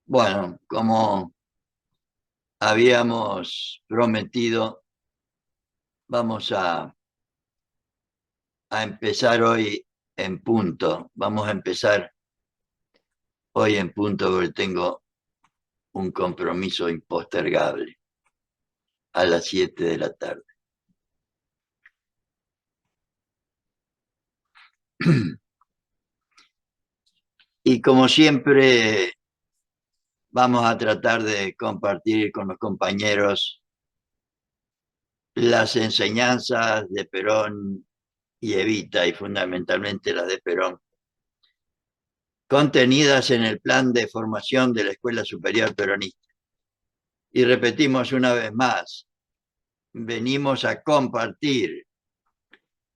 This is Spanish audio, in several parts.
Bueno, como habíamos prometido, vamos a empezar hoy en punto. Vamos a empezar hoy en punto porque tengo un compromiso impostergable a las 7 de la tarde. Y como siempre, vamos a tratar de compartir con los compañeros las enseñanzas de Perón y Evita, y fundamentalmente las de Perón, contenidas en el plan de formación de la Escuela Superior Peronista. Y repetimos una vez más, venimos a compartir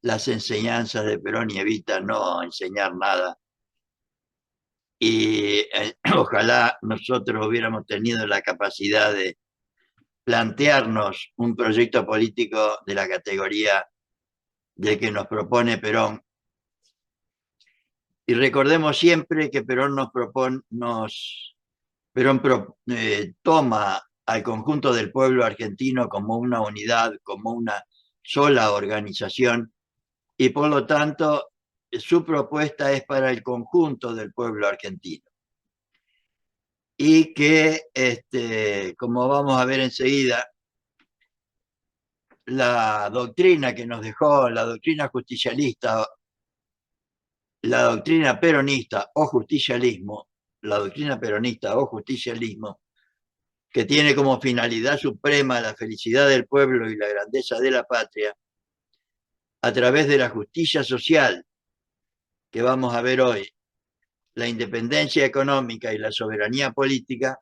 las enseñanzas de Perón y Evita, no a enseñar nada. Y ojalá nosotros hubiéramos tenido la capacidad de plantearnos un proyecto político de la categoría de que nos propone Perón. Y recordemos siempre que Perón toma al conjunto del pueblo argentino como una unidad, como una sola organización, y por lo tanto su propuesta es para el conjunto del pueblo argentino. Y que, como vamos a ver enseguida, la doctrina que nos dejó, la doctrina justicialista, la doctrina peronista o justicialismo, la doctrina peronista o justicialismo, que tiene como finalidad suprema la felicidad del pueblo y la grandeza de la patria, a través de la justicia social que vamos a ver hoy, la independencia económica y la soberanía política,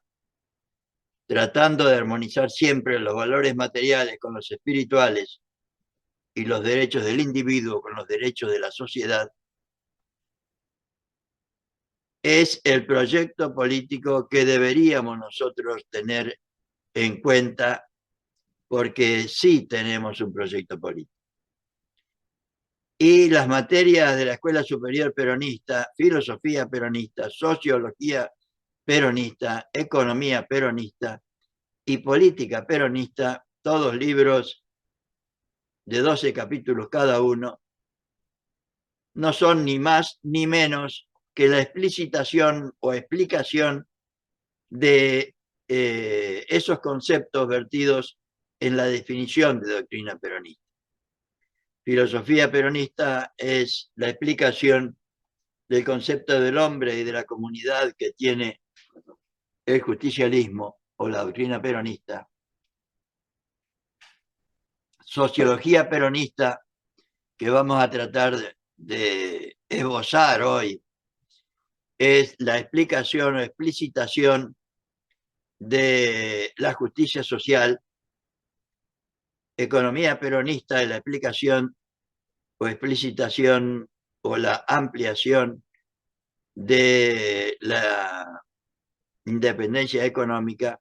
tratando de armonizar siempre los valores materiales con los espirituales y los derechos del individuo con los derechos de la sociedad, es el proyecto político que deberíamos nosotros tener en cuenta, porque sí tenemos un proyecto político. Y las materias de la Escuela Superior Peronista, filosofía peronista, sociología peronista, economía peronista y política peronista, todos libros de 12 capítulos cada uno, no son ni más ni menos que la explicitación o explicación de esos conceptos vertidos en la definición de doctrina peronista. Filosofía peronista es la explicación del concepto del hombre y de la comunidad que tiene el justicialismo o la doctrina peronista. Sociología peronista, que vamos a tratar de esbozar hoy, es la explicación o explicitación de la justicia social. Economía peronista es la explicación o explicitación o la ampliación de la independencia económica,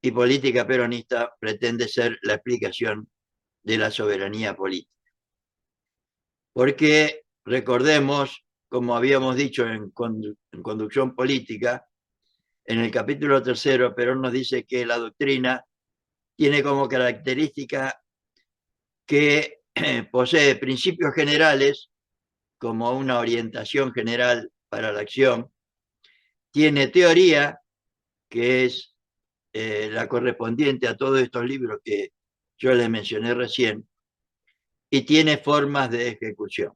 y política peronista pretende ser la explicación de la soberanía política. Porque recordemos, como habíamos dicho en conducción política, en el capítulo 3, Perón nos dice que la doctrina tiene como característica que posee principios generales como una orientación general para la acción, tiene teoría, que es la correspondiente a todos estos libros que yo les mencioné recién, y tiene formas de ejecución.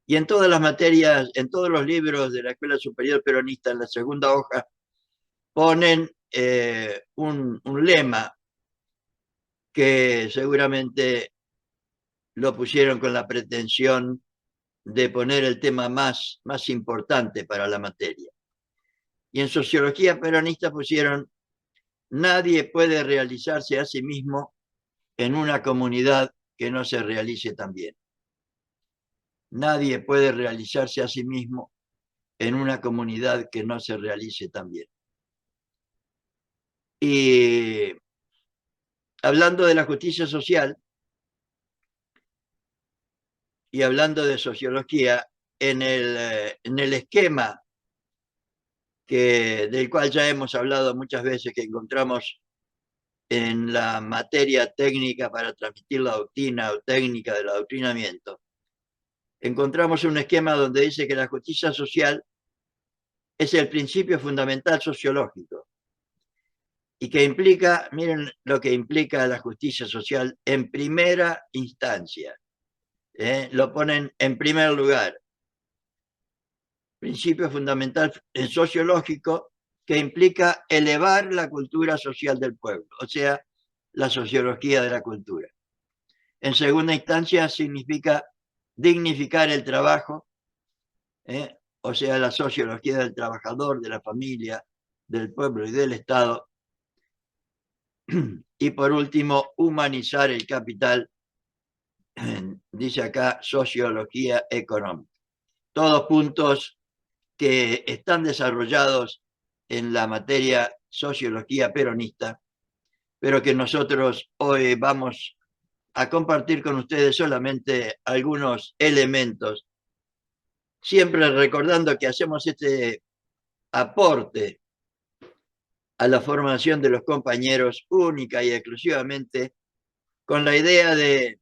Y en todas las materias, en todos los libros de la Escuela Superior Peronista, en la segunda hoja, ponen un lema que seguramente lo pusieron con la pretensión de poner el tema más importante para la materia. Y en sociología peronista pusieron: nadie puede realizarse a sí mismo en una comunidad que no se realice también. Nadie puede realizarse a sí mismo en una comunidad que no se realice también. Y hablando de la justicia social y hablando de sociología, en el esquema del cual ya hemos hablado muchas veces, que encontramos en la materia técnica para transmitir la doctrina o técnica del adoctrinamiento, encontramos un esquema donde dice que la justicia social es el principio fundamental sociológico y que implica, miren lo que implica la justicia social en primera instancia. Lo ponen en primer lugar. Principio fundamental sociológico que implica elevar la cultura social del pueblo, o sea, la sociología de la cultura. En segunda instancia significa dignificar el trabajo, o sea, la sociología del trabajador, de la familia, del pueblo y del Estado. Y por último, humanizar el capital, dice acá, sociología económica. Todos puntos que están desarrollados en la materia sociología peronista, pero que nosotros hoy vamos a compartir con ustedes solamente algunos elementos, siempre recordando que hacemos este aporte a la formación de los compañeros única y exclusivamente con la idea de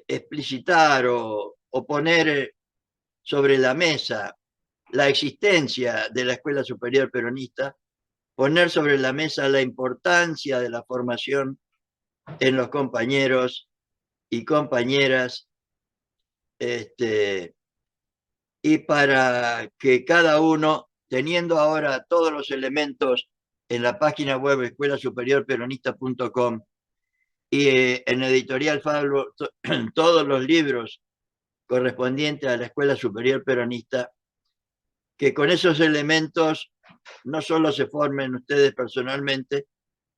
explicitar o poner sobre la mesa la existencia de la Escuela Superior Peronista, poner sobre la mesa la importancia de la formación en los compañeros y compañeras, y para que cada uno, teniendo ahora todos los elementos en la página web escuelasuperiorperonista.com y en Editorial Fablo, todos los libros correspondientes a la Escuela Superior Peronista, que con esos elementos no solo se formen ustedes personalmente,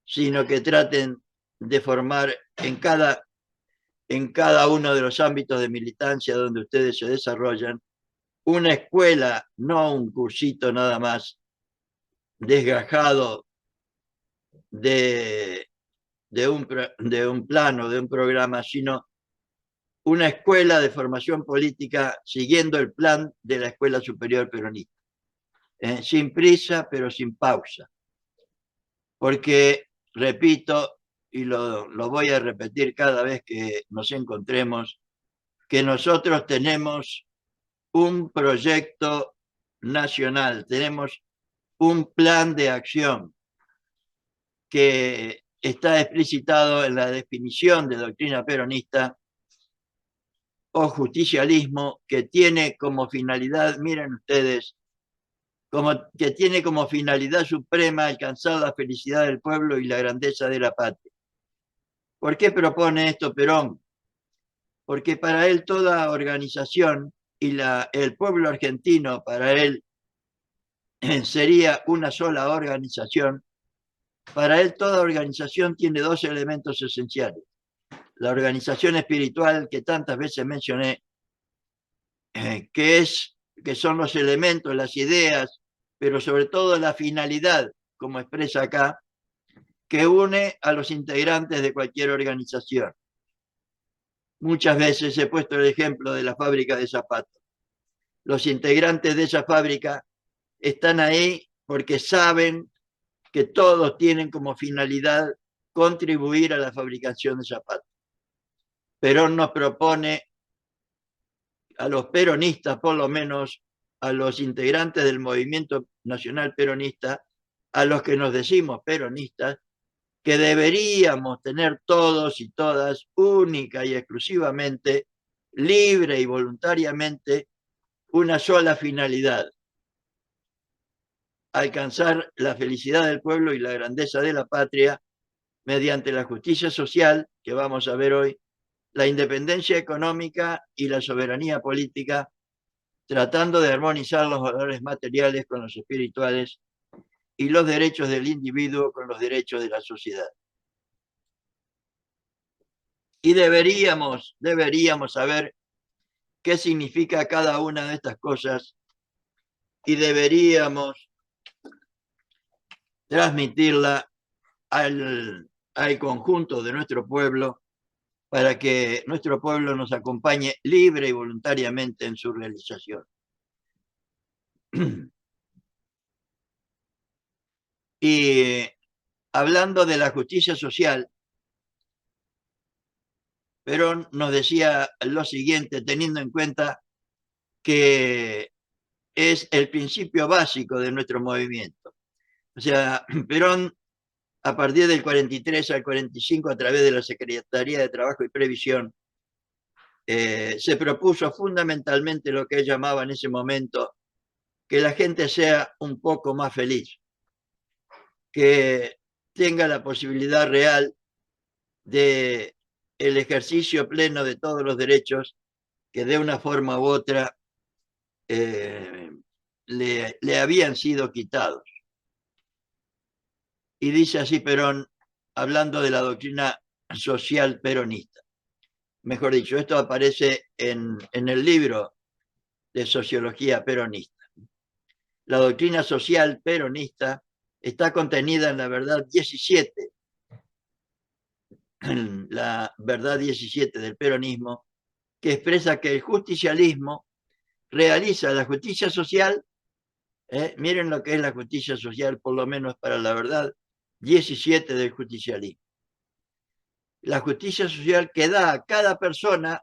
sino que traten de formar en cada uno de los ámbitos de militancia donde ustedes se desarrollan, una escuela, no un cursito nada más desgajado de un plano, de un programa, sino una escuela de formación política siguiendo el plan de la Escuela Superior Peronista. Sin prisa, pero sin pausa. Porque, repito, y lo voy a repetir cada vez que nos encontremos, que nosotros tenemos un proyecto nacional, tenemos un plan de acción que está explicitado en la definición de doctrina peronista o justicialismo, que tiene como finalidad, miren ustedes, que tiene como finalidad suprema alcanzar la felicidad del pueblo y la grandeza de la patria. ¿Por qué propone esto Perón? Porque para él toda organización, y el pueblo argentino para él sería una sola organización, para él toda organización tiene dos elementos esenciales. La organización espiritual que tantas veces mencioné, que son los elementos, las ideas, pero sobre todo la finalidad, como expresa acá, que une a los integrantes de cualquier organización. Muchas veces he puesto el ejemplo de la fábrica de zapatos. Los integrantes de esa fábrica están ahí porque saben que todos tienen como finalidad contribuir a la fabricación de zapatos. Perón nos propone a los peronistas, por lo menos a los integrantes del movimiento nacional peronista, a los que nos decimos peronistas, que deberíamos tener todos y todas, única y exclusivamente, libre y voluntariamente, una sola finalidad: alcanzar la felicidad del pueblo y la grandeza de la patria mediante la justicia social, que vamos a ver hoy, la independencia económica y la soberanía política, tratando de armonizar los valores materiales con los espirituales y los derechos del individuo con los derechos de la sociedad. Y deberíamos saber qué significa cada una de estas cosas y deberíamos transmitirla al conjunto de nuestro pueblo para que nuestro pueblo nos acompañe libre y voluntariamente en su realización. Y hablando de la justicia social, Perón nos decía lo siguiente, teniendo en cuenta que es el principio básico de nuestro movimiento. O sea, Perón, a partir del 43 al 45, a través de la Secretaría de Trabajo y Previsión, se propuso fundamentalmente lo que él llamaba en ese momento que la gente sea un poco más feliz, que tenga la posibilidad real de el ejercicio pleno de todos los derechos que de una forma u otra le habían sido quitados. Y dice así Perón, hablando de la doctrina social peronista. Mejor dicho, esto aparece en el libro de Sociología Peronista. La doctrina social peronista está contenida en la verdad 17, la verdad 17 del peronismo, que expresa que el justicialismo realiza la justicia social. Miren lo que es la justicia social, por lo menos para la verdad 17 del justicialismo. La justicia social que da a cada persona,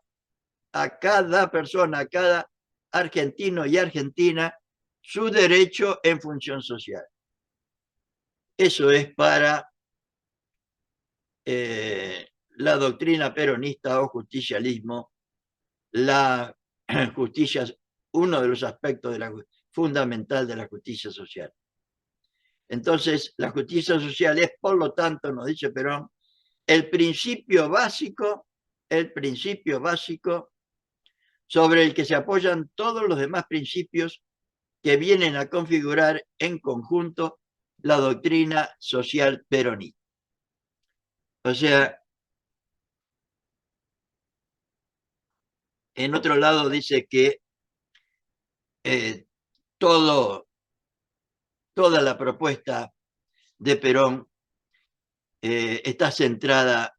a cada argentino y argentina, su derecho en función social. Eso es para la doctrina peronista o justicialismo, la justicia, uno de los aspectos de fundamental de la justicia social. Entonces, la justicia social es, por lo tanto, nos dice Perón, el principio básico sobre el que se apoyan todos los demás principios que vienen a configurar en conjunto la doctrina social peronista. O sea, en otro lado dice que toda la propuesta de Perón está centrada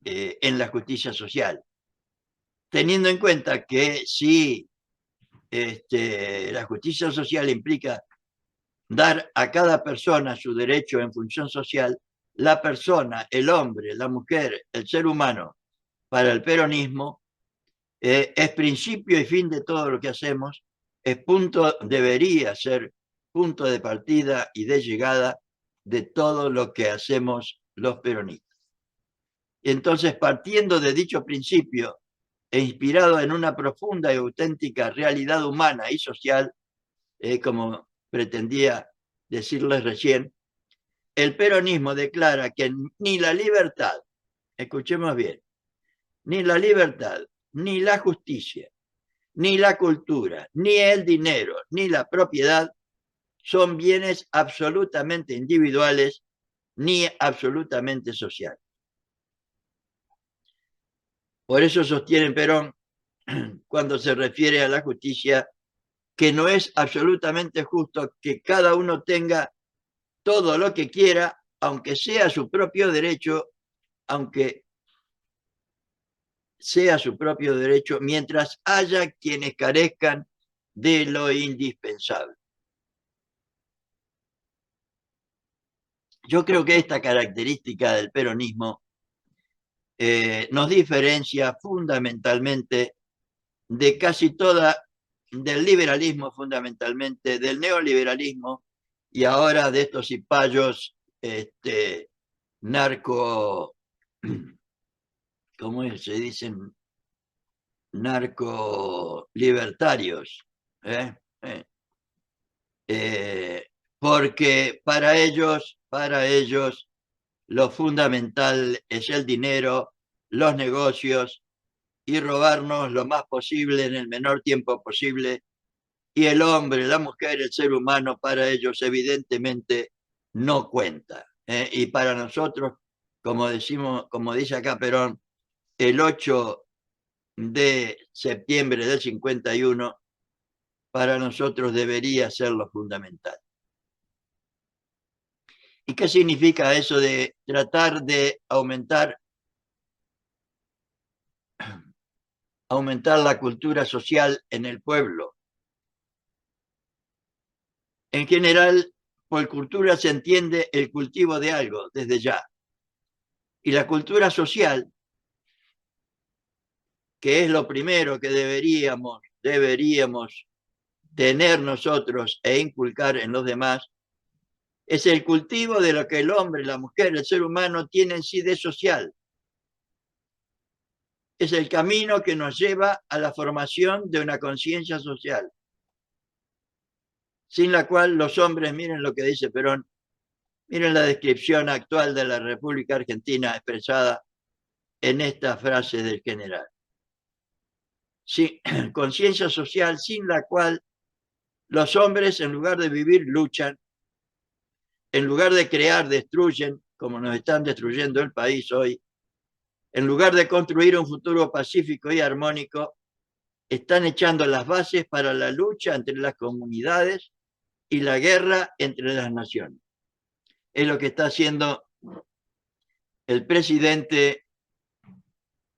en la justicia social, teniendo en cuenta que si la justicia social implica dar a cada persona su derecho en función social, la persona, el hombre, la mujer, el ser humano, para el peronismo, es principio y fin de todo lo que hacemos, debería ser punto de partida y de llegada de todo lo que hacemos los peronistas. Entonces, partiendo de dicho principio e inspirado en una profunda y auténtica realidad humana y social, como pretendía decirles recién, el peronismo declara que ni la libertad, escuchemos bien, ni la libertad, ni la justicia, ni la cultura, ni el dinero, ni la propiedad son bienes absolutamente individuales ni absolutamente sociales. Por eso sostiene Perón, cuando se refiere a la justicia, que no es absolutamente justo que cada uno tenga todo lo que quiera, aunque sea su propio derecho, aunque sea su propio derecho, mientras haya quienes carezcan de lo indispensable. Yo creo que esta característica del peronismo nos diferencia fundamentalmente de casi toda, del liberalismo fundamentalmente, del neoliberalismo y ahora de estos cipayos narco, ¿cómo se dicen? Narco libertarios. ¿eh? Porque para ellos, lo fundamental es el dinero, los negocios y robarnos lo más posible en el menor tiempo posible. Y el hombre, la mujer, el ser humano, para ellos evidentemente no cuenta. Y para nosotros, como dice acá Perón, el 8 de septiembre del 51, para nosotros debería ser lo fundamental. ¿Y qué significa eso de tratar de aumentar la cultura social en el pueblo? En general, por cultura se entiende el cultivo de algo desde ya. Y la cultura social, que es lo primero que deberíamos tener nosotros e inculcar en los demás, es el cultivo de lo que el hombre, la mujer, el ser humano tiene en sí de social. Es el camino que nos lleva a la formación de una conciencia social, sin la cual los hombres, miren lo que dice Perón, miren la descripción actual de la República Argentina expresada en esta frase del general. Sí, conciencia social sin la cual los hombres, en lugar de vivir, luchan, en lugar de crear, destruyen, como nos están destruyendo el país hoy, en lugar de construir un futuro pacífico y armónico, están echando las bases para la lucha entre las comunidades y la guerra entre las naciones. Es lo que está haciendo el presidente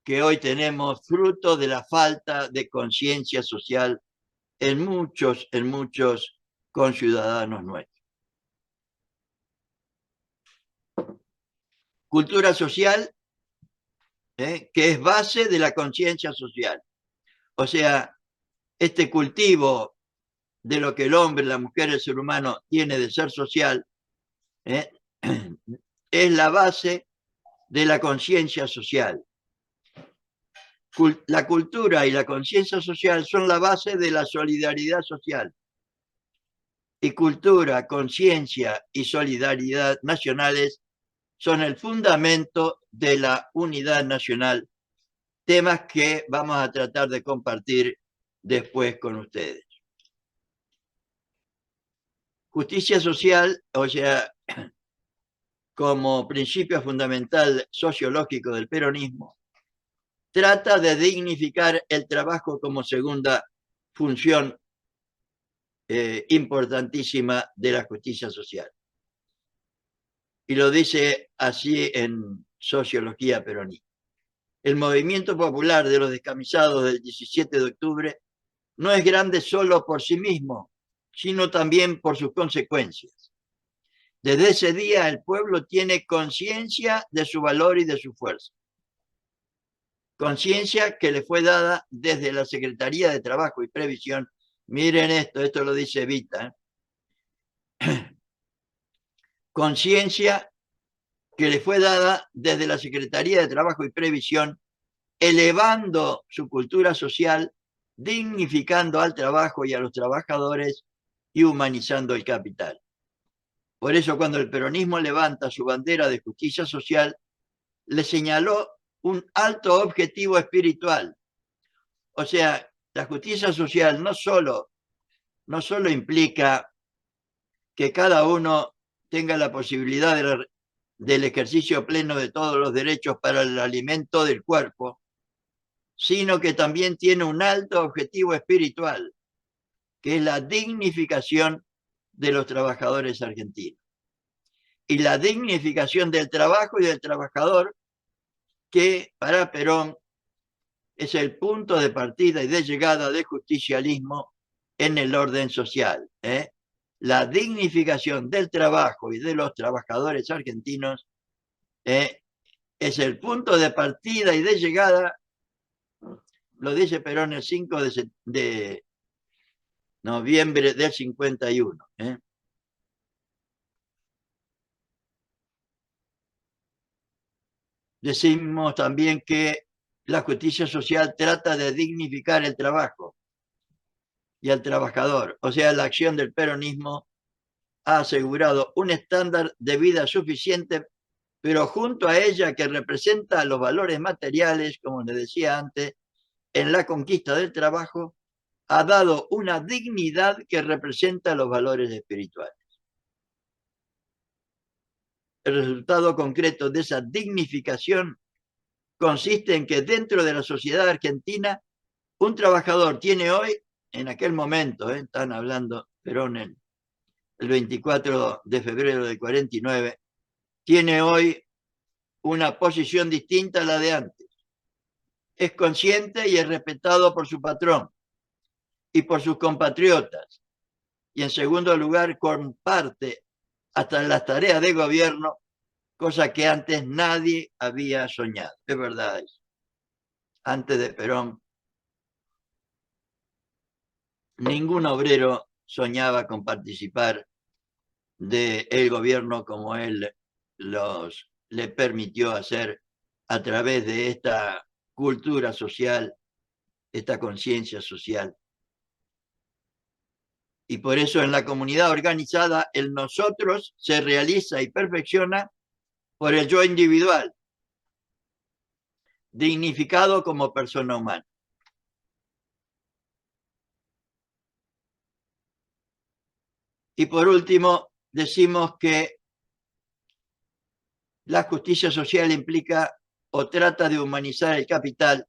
que hoy tenemos, fruto de la falta de conciencia social en muchos conciudadanos nuestros. Cultura social, que es base de la conciencia social. O sea, este cultivo de lo que el hombre, la mujer, el ser humano tiene de ser social, es la base de la conciencia social. La cultura y la conciencia social son la base de la solidaridad social. Y cultura, conciencia y solidaridad nacionales son el fundamento de la unidad nacional, temas que vamos a tratar de compartir después con ustedes. Justicia social, o sea, como principio fundamental sociológico del peronismo, trata de dignificar el trabajo como segunda función importantísima de la justicia social. Y lo dice así en Sociología Peronista. El movimiento popular de los descamisados del 17 de octubre no es grande solo por sí mismo, sino también por sus consecuencias. Desde ese día el pueblo tiene conciencia de su valor y de su fuerza. Conciencia que le fue dada desde la Secretaría de Trabajo y Previsión. Miren esto lo dice Evita. Conciencia que le fue dada desde la Secretaría de Trabajo y Previsión, elevando su cultura social, dignificando al trabajo y a los trabajadores y humanizando el capital. Por eso, cuando el peronismo levanta su bandera de justicia social, le señaló un alto objetivo espiritual. O sea, la justicia social no solo implica que cada uno tenga la posibilidad del ejercicio pleno de todos los derechos para el alimento del cuerpo, sino que también tiene un alto objetivo espiritual, que es la dignificación de los trabajadores argentinos. Y la dignificación del trabajo y del trabajador, que para Perón es el punto de partida y de llegada del justicialismo en el orden social. La dignificación del trabajo y de los trabajadores argentinos es el punto de partida y de llegada, lo dice Perón el 5 de noviembre del 51. Decimos también que la justicia social trata de dignificar el trabajo y al trabajador. O sea, la acción del peronismo ha asegurado un estándar de vida suficiente, pero junto a ella que representa los valores materiales, como les decía antes, en la conquista del trabajo, ha dado una dignidad que representa los valores espirituales. El resultado concreto de esa dignificación consiste en que dentro de la sociedad argentina, un trabajador tiene hoy, en aquel momento, están hablando Perón el 24 de febrero del 49, tiene hoy una posición distinta a la de antes. Es consciente y es respetado por su patrón y por sus compatriotas. Y en segundo lugar, comparte hasta en las tareas de gobierno, cosa que antes nadie había soñado. Es verdad eso. Antes de Perón, ningún obrero soñaba con participar del gobierno como él le permitió hacer a través de esta cultura social, esta conciencia social. Y por eso en la comunidad organizada el nosotros se realiza y perfecciona por el yo individual, dignificado como persona humana. Y por último, decimos que la justicia social implica o trata de humanizar el capital,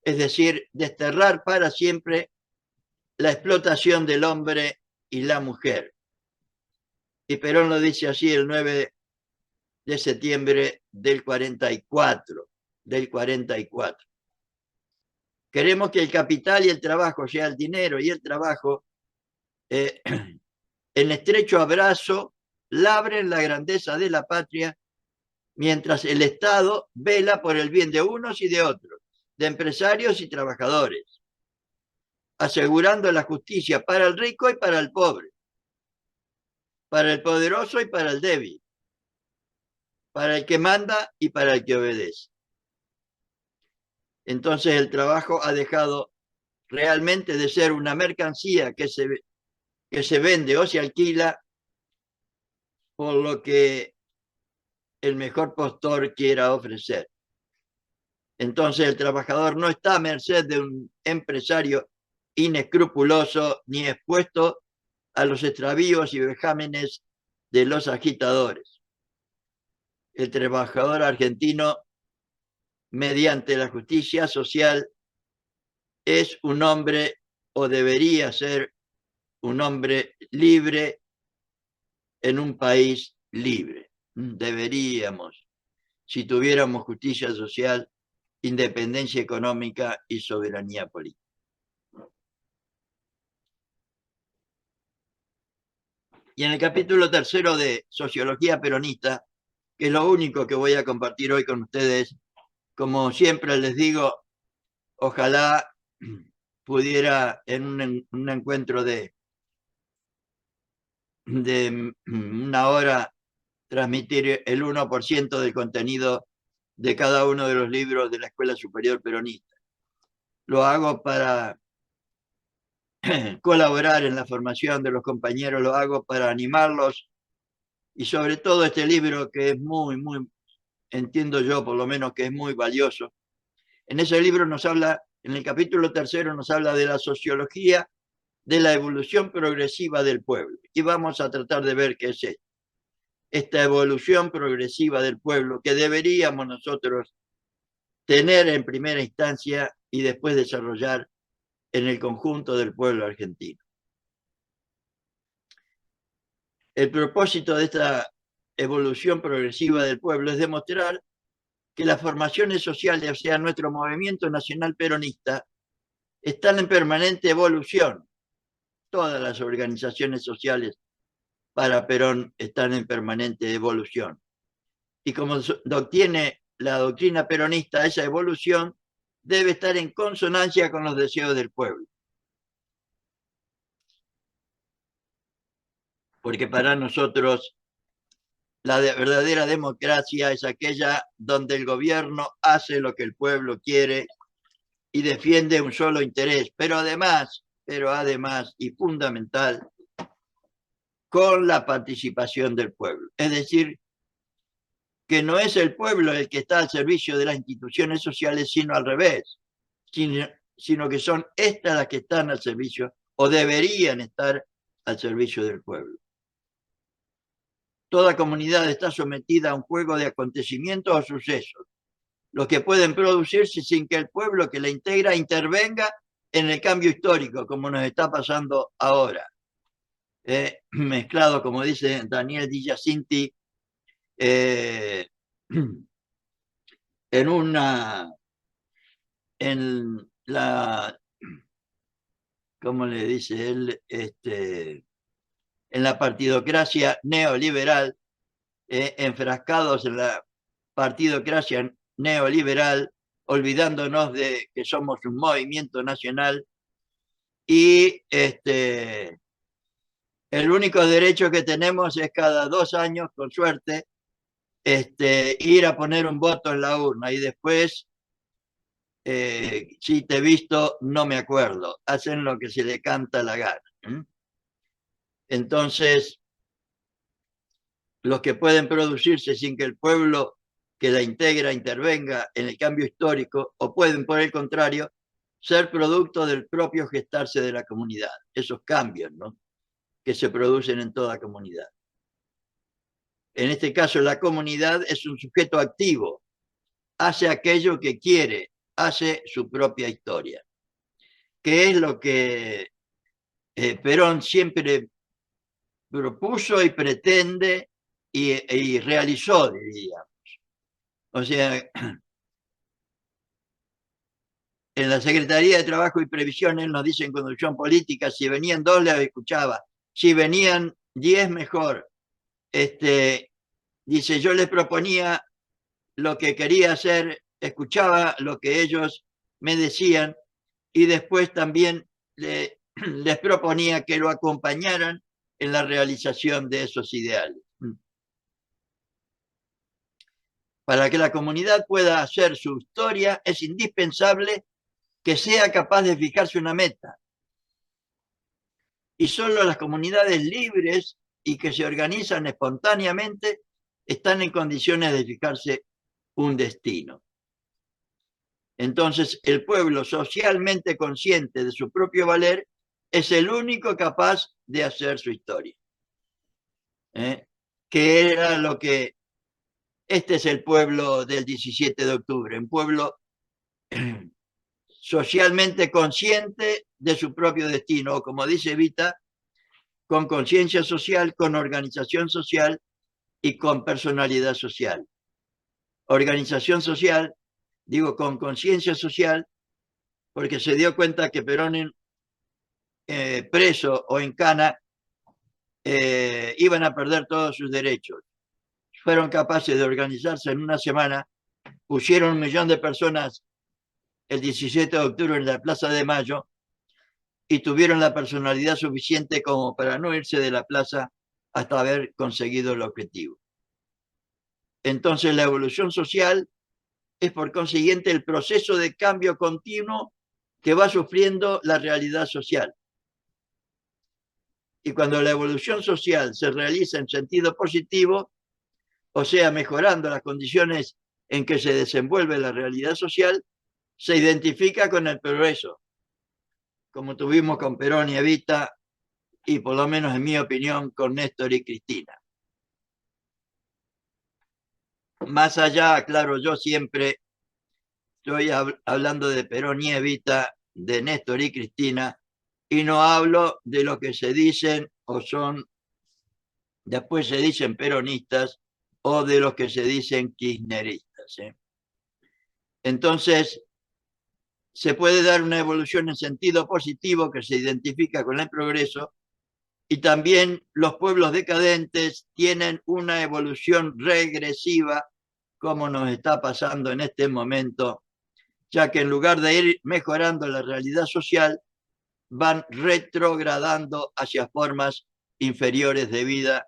es decir, desterrar para siempre la explotación del hombre y la mujer. Y Perón lo dice así el 9 de septiembre del 44, del 44. Queremos que el capital y el trabajo, o sea, el dinero y el trabajo, en estrecho abrazo, labren la grandeza de la patria, mientras el Estado vela por el bien de unos y de otros, de empresarios y trabajadores, asegurando la justicia para el rico y para el pobre, para el poderoso y para el débil, para el que manda y para el que obedece. Entonces el trabajo ha dejado realmente de ser una mercancía que se vende o se alquila por lo que el mejor postor quiera ofrecer. Entonces el trabajador no está a merced de un empresario inescrupuloso ni expuesto a los extravíos y vejámenes de los agitadores. El trabajador argentino, mediante la justicia social, es un hombre o debería ser un hombre libre en un país libre. Deberíamos, si tuviéramos justicia social, independencia económica y soberanía política. Y en el capítulo tercero de Sociología Peronista, que es lo único que voy a compartir hoy con ustedes, como siempre les digo, ojalá pudiera en un encuentro de una hora transmitir el 1% del contenido de cada uno de los libros de la Escuela Superior Peronista. Lo hago para colaborar en la formación de los compañeros, lo hago para animarlos y sobre todo este libro que es muy, entiendo yo por lo menos que es muy valioso. En ese libro nos habla, en el capítulo tercero nos habla de la sociología de la evolución progresiva del pueblo. Y vamos a tratar de ver qué es esto. Esta evolución progresiva del pueblo que deberíamos nosotros tener en primera instancia y después desarrollar en el conjunto del pueblo argentino. El propósito de esta evolución progresiva del pueblo es demostrar que las formaciones sociales, o sea, nuestro movimiento nacional peronista, están en permanente evolución. Todas las organizaciones sociales para Perón están en permanente evolución. Y como tiene la doctrina peronista, esa evolución debe estar en consonancia con los deseos del pueblo. Porque para nosotros la verdadera democracia es aquella donde el gobierno hace lo que el pueblo quiere y defiende un solo interés, pero además, y fundamental, con la participación del pueblo. Es decir, que no es el pueblo el que está al servicio de las instituciones sociales, sino al revés, sino que son estas las que están al servicio o deberían estar al servicio del pueblo. Toda comunidad está sometida a un juego de acontecimientos o sucesos, los que pueden producirse sin que el pueblo que la integra intervenga en el cambio histórico, como nos está pasando ahora. Mezclado, como dice Daniel Di Giacinti, en la, ¿cómo le dice él? en la partidocracia neoliberal, enfrascados en la partidocracia neoliberal, olvidándonos de que somos un movimiento nacional y el único derecho que tenemos es cada 2 años, con suerte, ir a poner un voto en la urna y después, si te he visto, no me acuerdo. Hacen lo que se le canta la gana. Entonces, los que pueden producirse sin que el pueblo que la integra intervenga en el cambio histórico, o pueden, por el contrario, ser producto del propio gestarse de la comunidad, esos cambios, ¿no?, que se producen en toda comunidad. En este caso, la comunidad es un sujeto activo, hace aquello que quiere, hace su propia historia, que es lo que Perón siempre propuso y pretende y realizó, diría. O sea, en la Secretaría de Trabajo y Previsión, él nos dice en Conducción Política, si venían 2, les escuchaba. Si venían 10, mejor. Dice, yo les proponía lo que quería hacer, escuchaba lo que ellos me decían y después también les proponía que lo acompañaran en la realización de esos ideales. Para que la comunidad pueda hacer su historia, es indispensable que sea capaz de fijarse una meta. Y solo las comunidades libres y que se organizan espontáneamente están en condiciones de fijarse un destino. Entonces, el pueblo socialmente consciente de su propio valer es el único capaz de hacer su historia. Que era lo que... Este es el pueblo del 17 de octubre, un pueblo socialmente consciente de su propio destino, o como dice Evita, con conciencia social, con organización social y con personalidad social. Organización social, digo, con conciencia social, porque se dio cuenta que Perón preso o en cana iban a perder todos sus derechos. Fueron capaces de organizarse en una semana, pusieron 1 millón de personas el 17 de octubre en la Plaza de Mayo y tuvieron la personalidad suficiente como para no irse de la plaza hasta haber conseguido el objetivo. Entonces, la evolución social es, por consiguiente, el proceso de cambio continuo que va sufriendo la realidad social. Y cuando la evolución social se realiza en sentido positivo, o sea, mejorando las condiciones en que se desenvuelve la realidad social, se identifica con el progreso, como tuvimos con Perón y Evita, y por lo menos en mi opinión con Néstor y Cristina. Más allá, claro, yo siempre estoy hablando de Perón y Evita, de Néstor y Cristina, y no hablo de lo que se dicen o son, después se dicen peronistas, o de los que se dicen kirchneristas. Entonces, se puede dar una evolución en sentido positivo que se identifica con el progreso, y también los pueblos decadentes tienen una evolución regresiva, como nos está pasando en este momento, ya que en lugar de ir mejorando la realidad social, van retrogradando hacia formas inferiores de vida,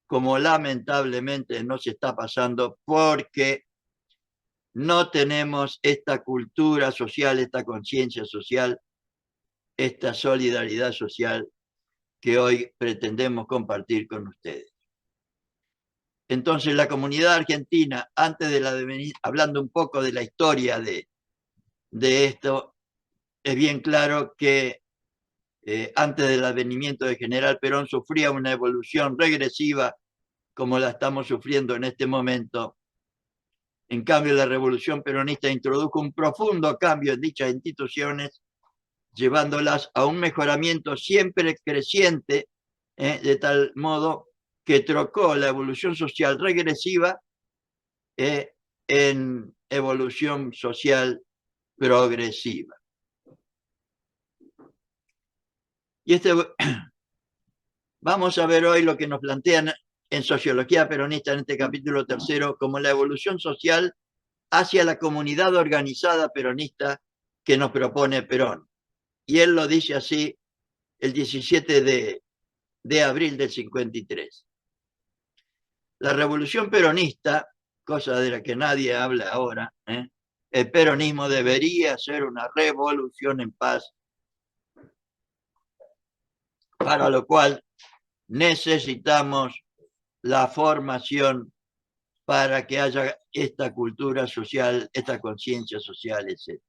como lamentablemente nos está pasando porque no tenemos esta cultura social, esta conciencia social, esta solidaridad social que hoy pretendemos compartir con ustedes. Entonces, la comunidad argentina, antes de la hablando un poco de la historia de esto, es bien claro que antes del advenimiento de General Perón sufría una evolución regresiva como la estamos sufriendo en este momento. En cambio, la revolución peronista introdujo un profundo cambio en dichas instituciones, llevándolas a un mejoramiento siempre creciente, de tal modo que trocó la evolución social regresiva en evolución social progresiva. Y Vamos a ver hoy lo que nos plantean en Sociología Peronista en este capítulo tercero como la evolución social hacia la comunidad organizada peronista que nos propone Perón. Y él lo dice así el 17 de abril del 53. La revolución peronista, cosa de la que nadie habla ahora, el peronismo debería ser una revolución en paz, para lo cual necesitamos la formación para que haya esta cultura social, esta conciencia social, etc.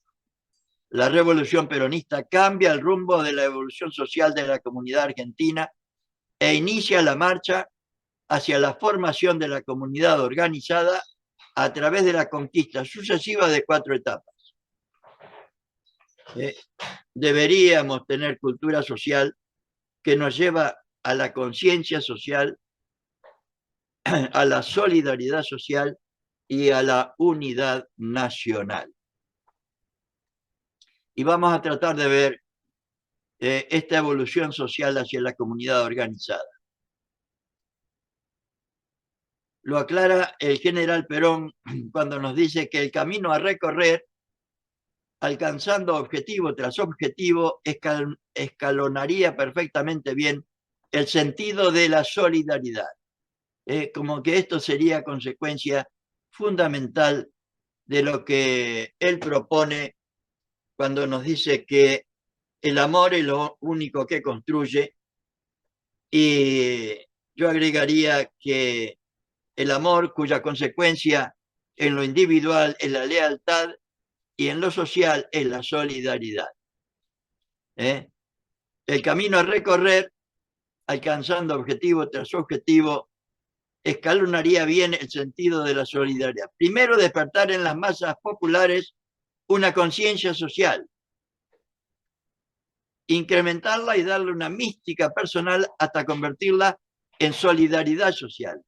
La revolución peronista cambia el rumbo de la evolución social de la comunidad argentina e inicia la marcha hacia la formación de la comunidad organizada a través de la conquista sucesiva de 4 etapas. Deberíamos tener cultura social que nos lleva a la conciencia social, a la solidaridad social y a la unidad nacional. Y vamos a tratar de ver esta evolución social hacia la comunidad organizada. Lo aclara el general Perón cuando nos dice que el camino a recorrer, alcanzando objetivo tras objetivo, escalonaría perfectamente bien el sentido de la solidaridad. Como que esto sería consecuencia fundamental de lo que él propone cuando nos dice que el amor es lo único que construye, y yo agregaría que el amor cuya consecuencia en lo individual es la lealtad y en lo social es la solidaridad. El camino a recorrer, alcanzando objetivo tras objetivo, escalonaría bien el sentido de la solidaridad. Primero, despertar en las masas populares una conciencia social, incrementarla y darle una mística personal hasta convertirla en solidaridad social,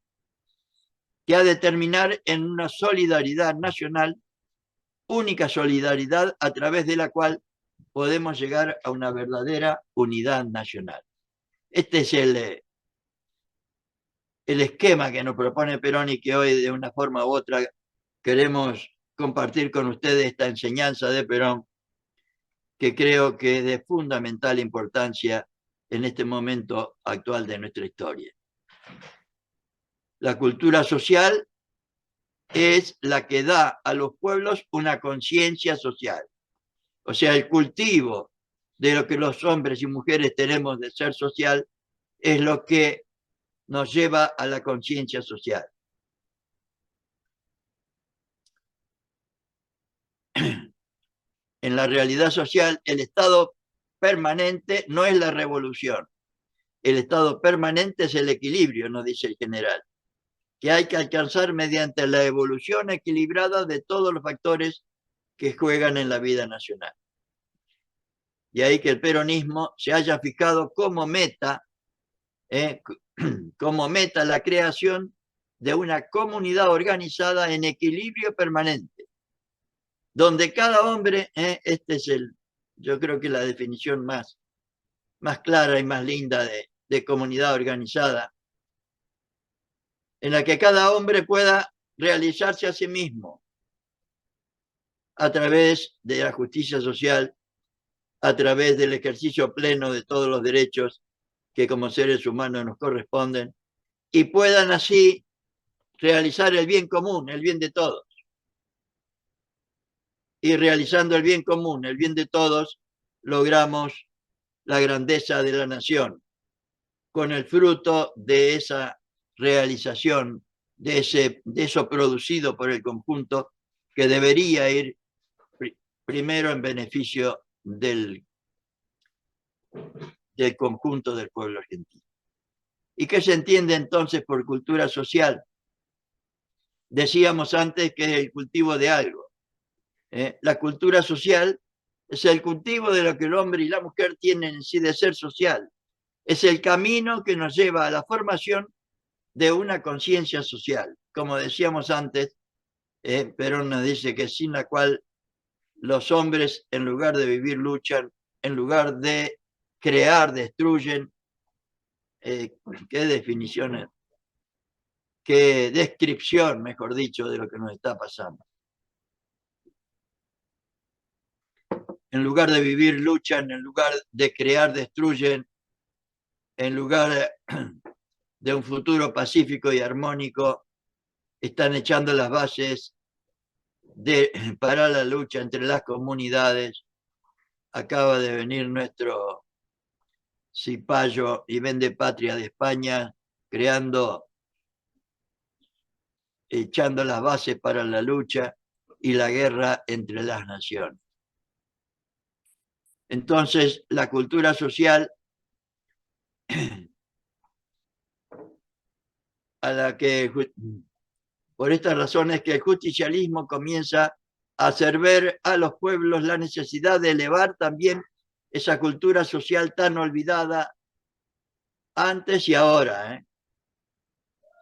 que ha de terminar en una solidaridad nacional, única solidaridad a través de la cual podemos llegar a una verdadera unidad nacional. Este es el esquema que nos propone Perón y que hoy de una forma u otra queremos compartir con ustedes esta enseñanza de Perón, que creo que es de fundamental importancia en este momento actual de nuestra historia. La cultura social es la que da a los pueblos una conciencia social. O sea, el cultivo de lo que los hombres y mujeres tenemos de ser social es lo que nos lleva a la conciencia social. En la realidad social, el estado permanente no es la revolución. El estado permanente es el equilibrio, nos dice el general, que hay que alcanzar mediante la evolución equilibrada de todos los factores que juegan en la vida nacional. Y ahí que el peronismo se haya fijado como meta la creación de una comunidad organizada en equilibrio permanente, donde cada hombre, este es yo creo que la definición más clara y más linda de comunidad organizada, en la que cada hombre pueda realizarse a sí mismo a través de la justicia social, a través del ejercicio pleno de todos los derechos que como seres humanos nos corresponden, y puedan así realizar el bien común, el bien de todos. Y realizando el bien común, el bien de todos, logramos la grandeza de la nación, con el fruto de esa realización, de eso producido por el conjunto, que debería ir primero en beneficio del conjunto del pueblo argentino. ¿Y qué se entiende entonces por cultura social? Decíamos antes que es el cultivo de algo. La cultura social es el cultivo de lo que el hombre y la mujer tienen en sí de ser social. Es el camino que nos lleva a la formación de una conciencia social. Como decíamos antes, Perón nos dice que sin la cual los hombres, en lugar de vivir, luchan, en lugar de crear, destruyen, qué definiciones, qué descripción, mejor dicho, de lo que nos está pasando. En lugar de vivir, luchan, en lugar de crear, destruyen, en lugar de un futuro pacífico y armónico, están echando las bases para la lucha entre las comunidades. Acaba de venir nuestro cipayo y vende patria de España, echando las bases para la lucha y la guerra entre las naciones. Entonces, la cultura social a la que, por estas razones, que el justicialismo comienza a hacer ver a los pueblos la necesidad de elevar también esa cultura social tan olvidada antes y ahora,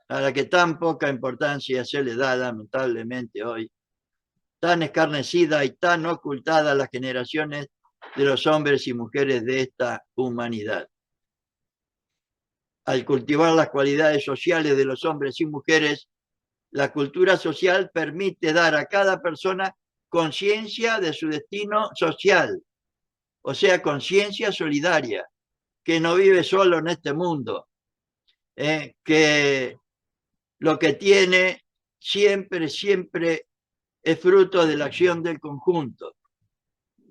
a la que tan poca importancia se le da lamentablemente hoy, tan escarnecida y tan ocultada a las generaciones de los hombres y mujeres de esta humanidad. Al cultivar las cualidades sociales de los hombres y mujeres, la cultura social permite dar a cada persona conciencia de su destino social, o sea, conciencia solidaria, que no vive solo en este mundo, que lo que tiene siempre, siempre es fruto de la acción del conjunto,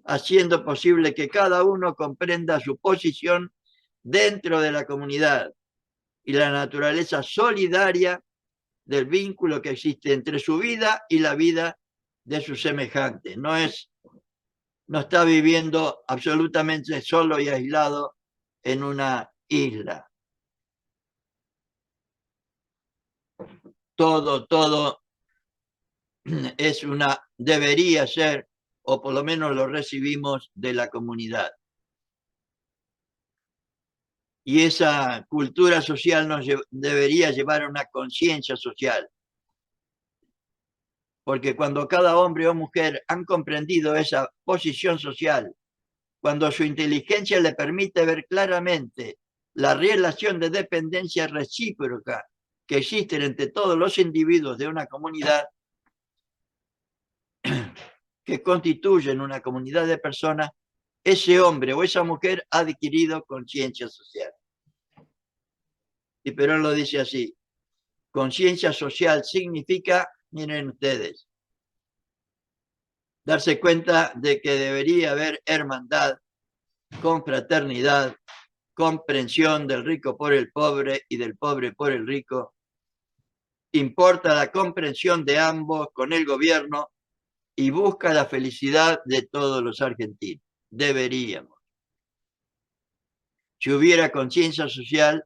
haciendo posible que cada uno comprenda su posición dentro de la comunidad y la naturaleza solidaria del vínculo que existe entre su vida y la vida de sus semejantes. No está viviendo absolutamente solo y aislado en una isla. Todo debería ser, o por lo menos lo recibimos de la comunidad. Y esa cultura social nos debería llevar a una conciencia social. Porque cuando cada hombre o mujer han comprendido esa posición social, cuando su inteligencia le permite ver claramente la relación de dependencia recíproca que existe entre todos los individuos de una comunidad, que constituyen una comunidad de personas, ese hombre o esa mujer ha adquirido conciencia social. Y Perón lo dice así: conciencia social significa, miren ustedes, darse cuenta de que debería haber hermandad, confraternidad, comprensión del rico por el pobre y del pobre por el rico. Importa la comprensión de ambos con el gobierno y busca la felicidad de todos los argentinos. Deberíamos. Si hubiera conciencia social,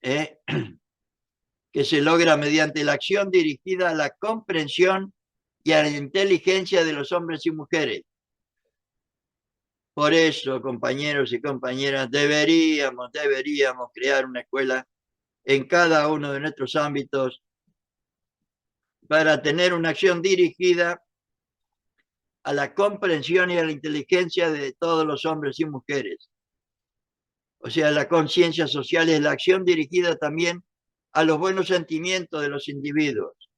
que se logra mediante la acción dirigida a la comprensión y a la inteligencia de los hombres y mujeres. Por eso, compañeros y compañeras, deberíamos crear una escuela en cada uno de nuestros ámbitos para tener una acción dirigida a la comprensión y a la inteligencia de todos los hombres y mujeres. O sea, la conciencia social es la acción dirigida también a los buenos sentimientos de los individuos,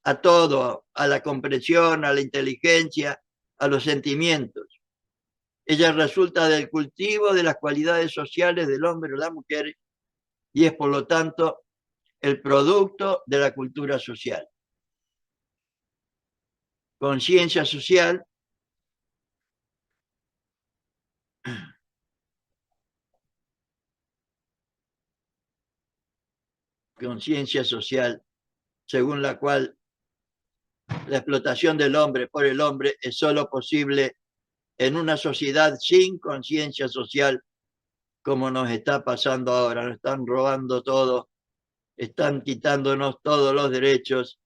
a todo, a la comprensión, a la inteligencia, a los sentimientos. Ella resulta del cultivo de las cualidades sociales del hombre o la mujer y es, por lo tanto, el producto de la cultura social. Conciencia social según la cual la explotación del hombre por el hombre es solo posible en una sociedad sin conciencia social, como nos está pasando ahora. Nos están robando todo, están quitándonos todos los derechos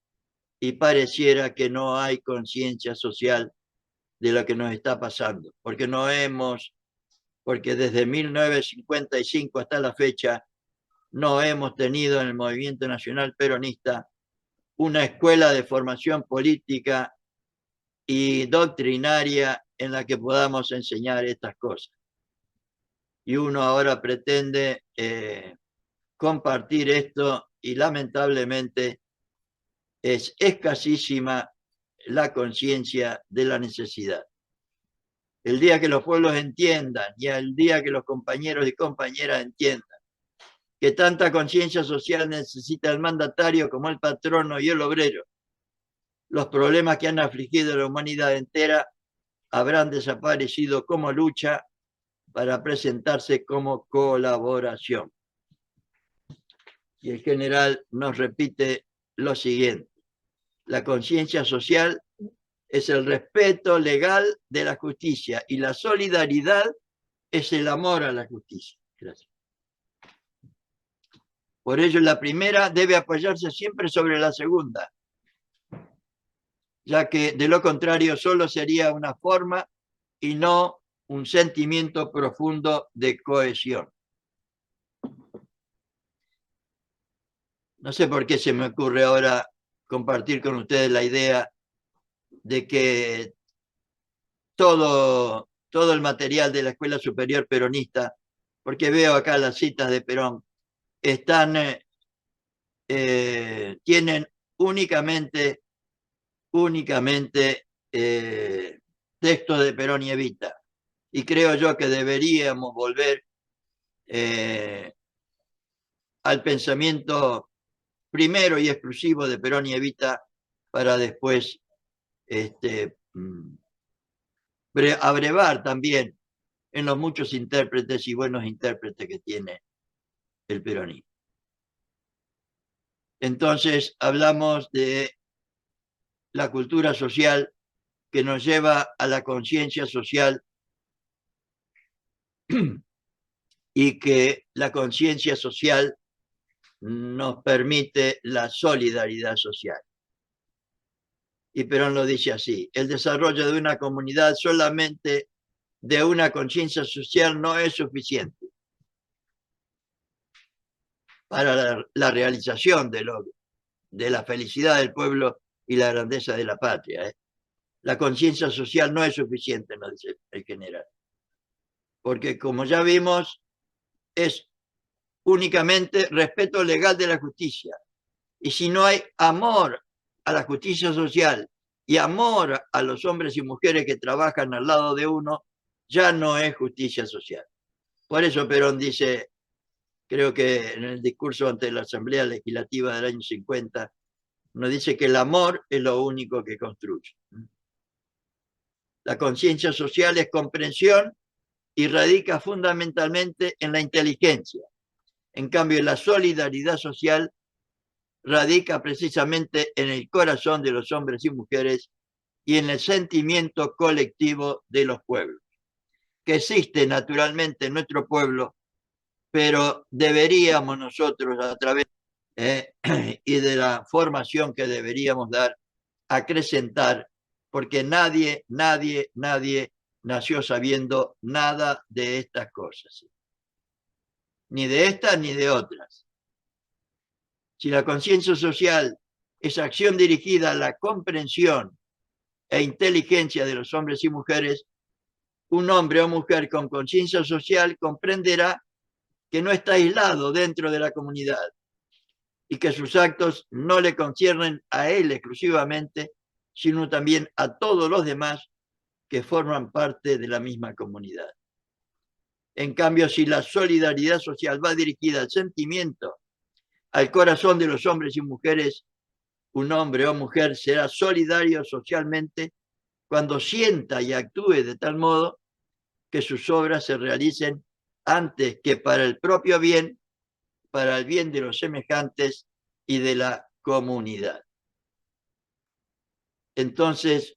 y pareciera que no hay conciencia social de lo que nos está pasando, porque desde 1955 hasta la fecha no hemos tenido en el movimiento nacional peronista una escuela de formación política y doctrinaria en la que podamos enseñar estas cosas. Y uno ahora pretende compartir esto y lamentablemente es escasísima la conciencia de la necesidad. El día que los pueblos entiendan y el día que los compañeros y compañeras entiendan que tanta conciencia social necesita el mandatario como el patrono y el obrero, los problemas que han afligido a la humanidad entera habrán desaparecido como lucha para presentarse como colaboración. Y el general nos repite lo siguiente: la conciencia social es el respeto legal de la justicia y la solidaridad es el amor a la justicia. Gracias. Por ello, la primera debe apoyarse siempre sobre la segunda, ya que de lo contrario solo sería una forma y no un sentimiento profundo de cohesión. No sé por qué se me ocurre ahora compartir con ustedes la idea de que todo el material de la Escuela Superior Peronista, porque veo acá las citas de Perón, tienen únicamente textos de Perón y Evita. Y creo yo que deberíamos volver al pensamiento primero y exclusivo de Perón y Evita para después abrevar también en los muchos intérpretes y buenos intérpretes que tiene el peronismo. Entonces hablamos de la cultura social que nos lleva a la conciencia social y que la conciencia social nos permite la solidaridad social. Y Perón lo dice así: el desarrollo de una comunidad solamente de una conciencia social no es suficiente para la realización de la felicidad del pueblo y la grandeza de la patria. La conciencia social no es suficiente, nos dice el general, porque como ya vimos, es únicamente respeto legal de la justicia. Y si no hay amor a la justicia social y amor a los hombres y mujeres que trabajan al lado de uno, ya no es justicia social. Por eso Perón dice, creo que en el discurso ante la Asamblea Legislativa del año 50, nos dice que el amor es lo único que construye. La conciencia social es comprensión y radica fundamentalmente en la inteligencia. En cambio, la solidaridad social radica precisamente en el corazón de los hombres y mujeres y en el sentimiento colectivo de los pueblos, que existe naturalmente en nuestro pueblo, pero deberíamos nosotros, a través y de la formación que deberíamos dar, acrecentar, porque nadie nació sabiendo nada de estas cosas, ni de estas ni de otras. Si la conciencia social es acción dirigida a la comprensión e inteligencia de los hombres y mujeres, un hombre o mujer con conciencia social comprenderá que no está aislado dentro de la comunidad y que sus actos no le conciernen a él exclusivamente, sino también a todos los demás que forman parte de la misma comunidad. En cambio, si la solidaridad social va dirigida al sentimiento, al corazón de los hombres y mujeres, un hombre o mujer será solidario socialmente cuando sienta y actúe de tal modo que sus obras se realicen antes que para el propio bien, para el bien de los semejantes y de la comunidad. Entonces,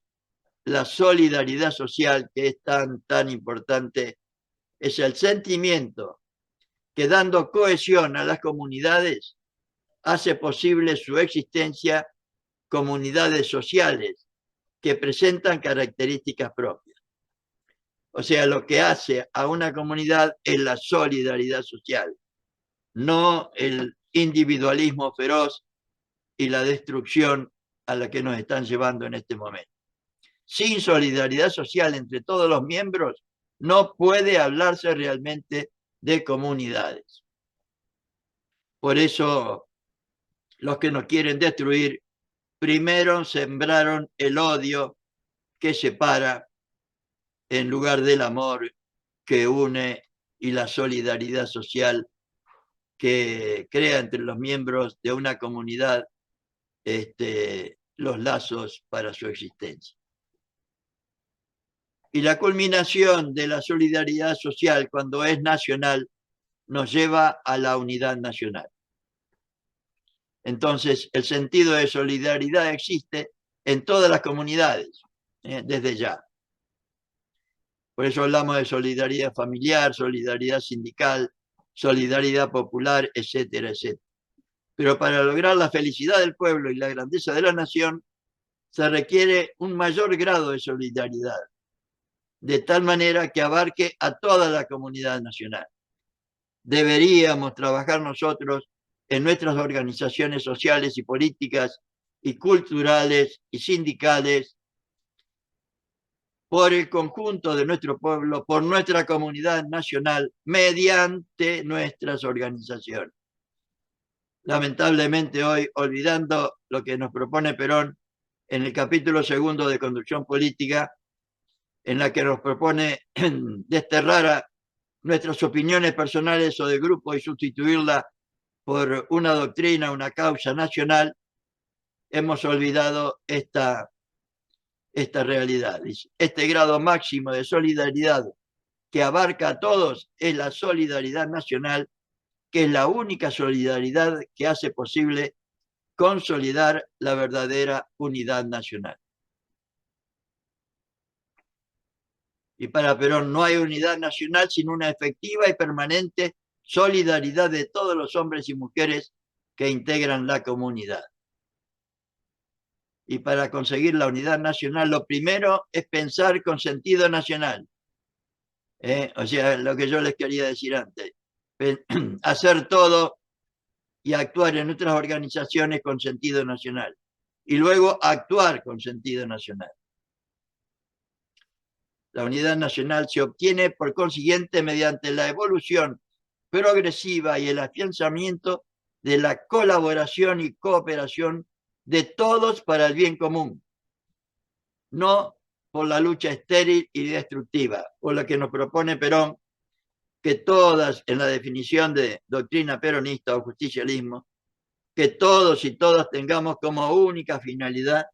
la solidaridad social, que es tan importante, es el sentimiento que, dando cohesión a las comunidades, hace posible su existencia, comunidades sociales que presentan características propias. O sea, lo que hace a una comunidad es la solidaridad social, no el individualismo feroz y la destrucción a la que nos están llevando en este momento. Sin solidaridad social entre todos los miembros, no puede hablarse realmente de comunidades. Por eso los que nos quieren destruir primero sembraron el odio que separa en lugar del amor que une y la solidaridad social que crea entre los miembros de una comunidad los lazos para su existencia. Y la culminación de la solidaridad social cuando es nacional nos lleva a la unidad nacional. Entonces, el sentido de solidaridad existe en todas las comunidades, desde ya. Por eso hablamos de solidaridad familiar, solidaridad sindical, solidaridad popular, etcétera, etcétera. Pero para lograr la felicidad del pueblo y la grandeza de la nación, se requiere un mayor grado de solidaridad, de tal manera que abarque a toda la comunidad nacional. Deberíamos trabajar nosotros en nuestras organizaciones sociales y políticas y culturales y sindicales por el conjunto de nuestro pueblo, por nuestra comunidad nacional, mediante nuestras organizaciones. Lamentablemente hoy, olvidando lo que nos propone Perón en el capítulo 2 de Conducción Política, en la que nos propone desterrar nuestras opiniones personales o de grupo y sustituirla por una doctrina, una causa nacional, hemos olvidado esta realidad. Este grado máximo de solidaridad que abarca a todos es la solidaridad nacional, que es la única solidaridad que hace posible consolidar la verdadera unidad nacional. Y para Perón no hay unidad nacional sin una efectiva y permanente solidaridad de todos los hombres y mujeres que integran la comunidad. Y para conseguir la unidad nacional, lo primero es pensar con sentido nacional. O sea, lo que yo les quería decir antes. Hacer todo y actuar en nuestras organizaciones con sentido nacional. Y luego actuar con sentido nacional. La unidad nacional se obtiene, por consiguiente, mediante la evolución progresiva y el afianzamiento de la colaboración y cooperación de todos para el bien común, no por la lucha estéril y destructiva, por lo que nos propone Perón, que todas, en la definición de doctrina peronista o justicialismo, que todos y todas tengamos como única finalidad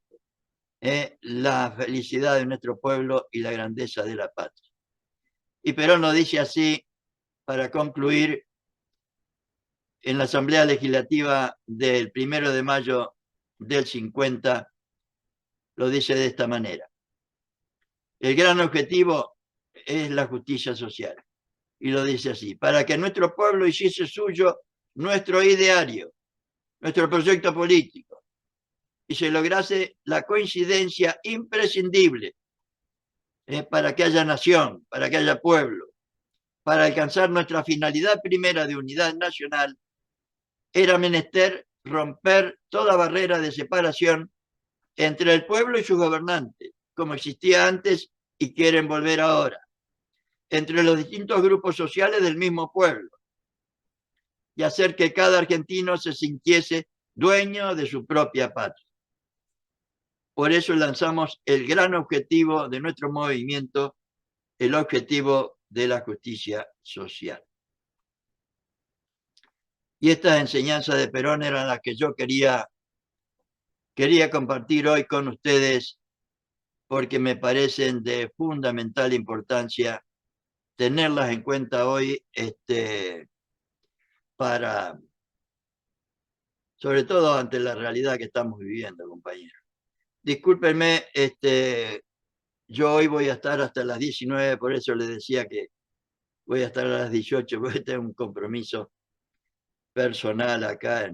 la felicidad de nuestro pueblo y la grandeza de la patria. Y Perón lo dice así, para concluir, en la Asamblea Legislativa del 1 de mayo del 50, lo dice de esta manera. El gran objetivo es la justicia social. Y lo dice así, para que nuestro pueblo hiciese suyo nuestro ideario, nuestro proyecto político, y se lograse la coincidencia imprescindible para que haya nación, para que haya pueblo, para alcanzar nuestra finalidad primera de unidad nacional, era menester romper toda barrera de separación entre el pueblo y sus gobernantes, como existía antes y quieren volver ahora, entre los distintos grupos sociales del mismo pueblo, y hacer que cada argentino se sintiese dueño de su propia patria. Por eso lanzamos el gran objetivo de nuestro movimiento, el objetivo de la justicia social. Y estas enseñanzas de Perón eran las que yo quería compartir hoy con ustedes, porque me parecen de fundamental importancia tenerlas en cuenta hoy, sobre todo ante la realidad que estamos viviendo, compañeros. Discúlpenme, yo hoy voy a estar hasta las 19, por eso les decía que voy a estar a las 18, porque tengo un compromiso personal acá.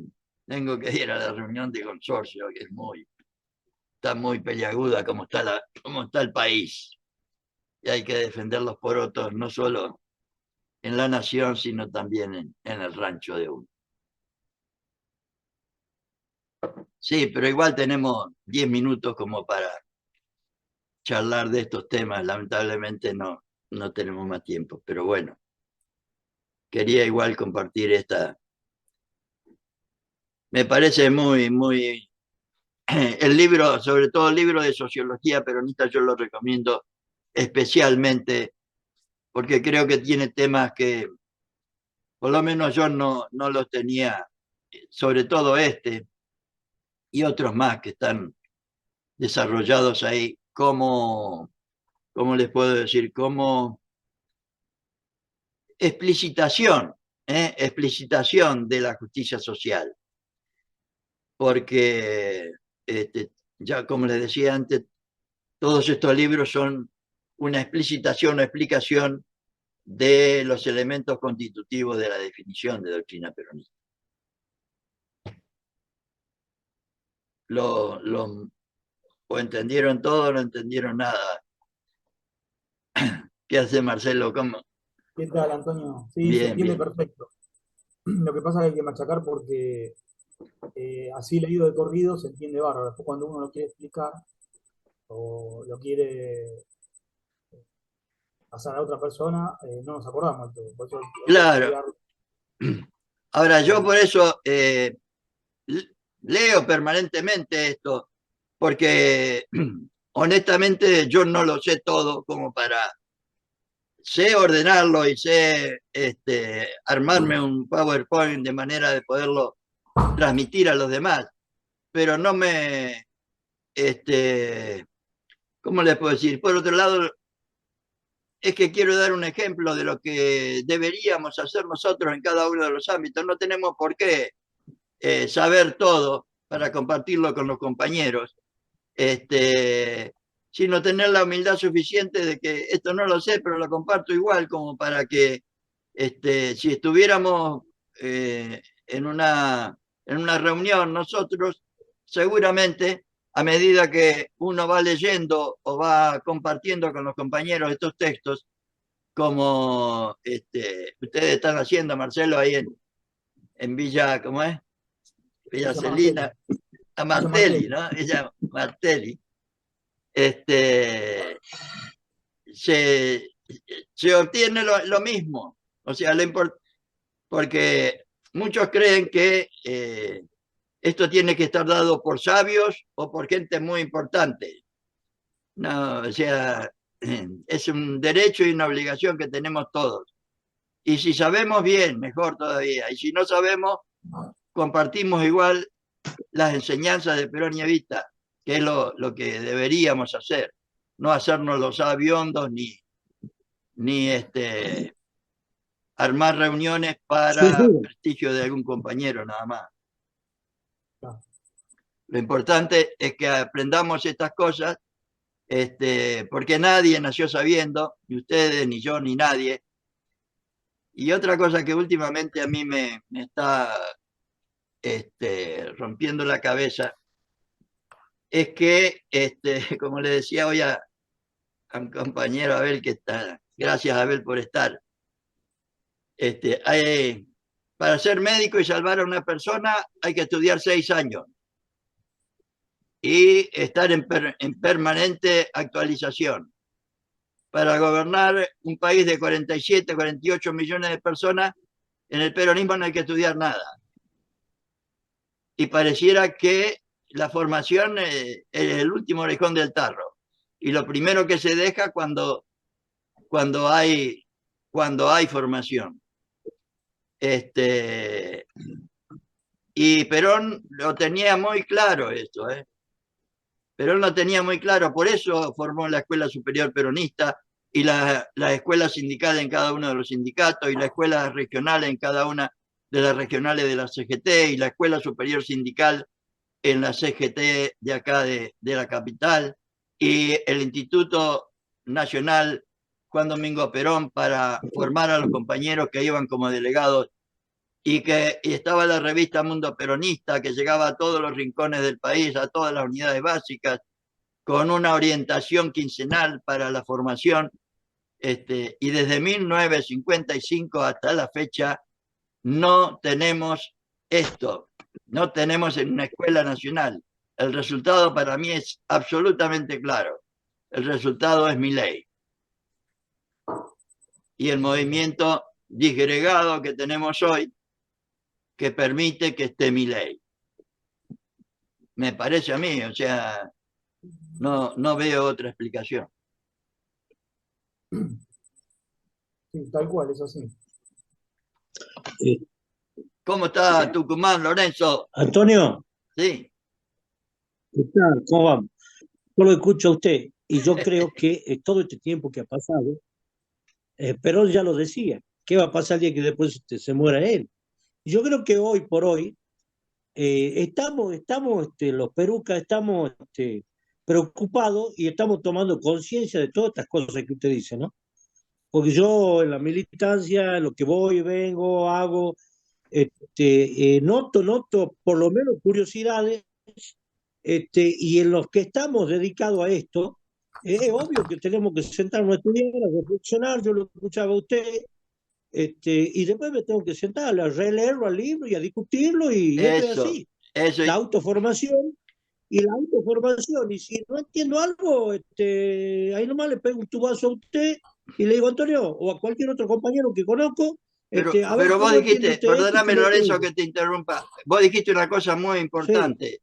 Tengo que ir a la reunión de consorcio, que está muy peliaguda como está el país. Y hay que defender los porotos, no solo en la nación, sino también en el rancho de uno. Sí, pero igual tenemos 10 minutos como para charlar de estos temas. Lamentablemente no tenemos más tiempo, pero bueno, quería igual compartir Me parece muy... El libro, sobre todo el libro de sociología peronista, yo lo recomiendo especialmente porque creo que tiene temas que por lo menos yo no los tenía, sobre todo este y otros más que están desarrollados ahí, como, ¿cómo les puedo decir? Como explicitación, explicitación de la justicia social, porque ya como les decía antes, todos estos libros son una explicitación o explicación de los elementos constitutivos de la definición de doctrina peronista. O entendieron todo o no entendieron nada. ¿Qué hace Marcelo? ¿Cómo? ¿Qué tal, Antonio? Sí, se Bien, entiende bien. perfecto. Lo que pasa es que hay que machacar porque así leído de corrido se entiende bárbaro. Después cuando uno lo quiere explicar o lo quiere pasar a otra persona, no nos acordamos de todo. Por eso hay que Claro. estudiar. Ahora, yo eh, por eso leo permanentemente esto, porque honestamente yo no lo sé todo como para sé ordenarlo y sé armarme un PowerPoint de manera de poderlo transmitir a los demás, pero no me, ¿cómo les puedo decir? Por otro lado, es que quiero dar un ejemplo de lo que deberíamos hacer nosotros en cada uno de los ámbitos. No tenemos por qué saber todo para compartirlo con los compañeros, sino tener la humildad suficiente de que esto no lo sé, pero lo comparto igual, como para que si estuviéramos en una reunión nosotros, seguramente a medida que uno va leyendo o va compartiendo con los compañeros estos textos, como ustedes están haciendo, Marcelo, ahí en Villa, ¿cómo es? Villa Villa Martelli. Celina, a Villa Martelli, Martelli. ¿no? Ella, Martelli, este, se, se obtiene lo mismo. O sea, porque muchos creen que esto tiene que estar dado por sabios o por gente muy importante. No, o sea, es un derecho y una obligación que tenemos todos. Y si sabemos bien, mejor todavía. Y si no sabemos, compartimos igual las enseñanzas de Perón y Evita, que es lo que deberíamos hacer. No hacernos los sabiondos ni armar reuniones Sí, para sí. prestigio de algún compañero nada más. Claro. Lo importante es que aprendamos estas cosas, porque nadie nació sabiendo, ni ustedes, ni yo, ni nadie. Y otra cosa que últimamente a mí me está rompiendo la cabeza es que, como le decía hoy a un compañero Abel que está, gracias Abel por estar, hay, para ser médico y salvar a una persona hay que estudiar 6 años y estar en permanente actualización. Para gobernar un país de 47, 48 millones de personas, en el peronismo no hay que estudiar nada. Y pareciera que la formación es el último orejón del tarro. Y lo primero que se deja cuando hay, cuando hay formación. Y Perón lo tenía muy claro esto, ¿eh? Perón lo tenía muy claro, por eso formó la Escuela Superior Peronista y la escuela sindical en cada uno de los sindicatos y la escuela regional en cada una de las regionales de la CGT y la Escuela Superior Sindical en la CGT de acá de la capital y el Instituto Nacional Juan Domingo Perón para formar a los compañeros que iban como delegados y estaba la revista Mundo Peronista que llegaba a todos los rincones del país, a todas las unidades básicas, con una orientación quincenal para la formación. Y desde 1955 hasta la fecha no tenemos esto, no tenemos en una escuela nacional. El resultado para mí es absolutamente claro. El resultado es mi ley y el Exactamente. movimiento disgregado que tenemos hoy que permite que esté mi ley. me parece a mí, o sea, no veo otra explicación. Sí, tal cual, es así. Eh, ¿Cómo está Tucumán, Lorenzo? Antonio, Sí, ¿qué tal? ¿Cómo vamos? Yo lo escucho a usted y yo creo que todo este tiempo que ha pasado, Perón ya lo decía, ¿qué va a pasar el día que después se muera él? Y yo creo que hoy por hoy estamos los perucas estamos preocupados y estamos tomando conciencia de todas estas cosas que usted dice, ¿no? Porque yo en la militancia, lo que voy, vengo, hago, noto por lo menos curiosidades, y en los que estamos dedicados a esto, es obvio que tenemos que sentarnos a estudiar, a reflexionar, yo lo escuchaba a usted, y después me tengo que sentar a releerlo al libro y a discutirlo, y esto es eso, así, eso. la autoformación. Y si no entiendo algo, ahí nomás le pego un tubazo a usted y le digo, Antonio, o a cualquier otro compañero que conozco, a ver Pero vos cómo entiende dijiste, usted esto y perdóname cómo lo Lorenzo digo. que te interrumpa, vos dijiste una cosa muy Sí, importante,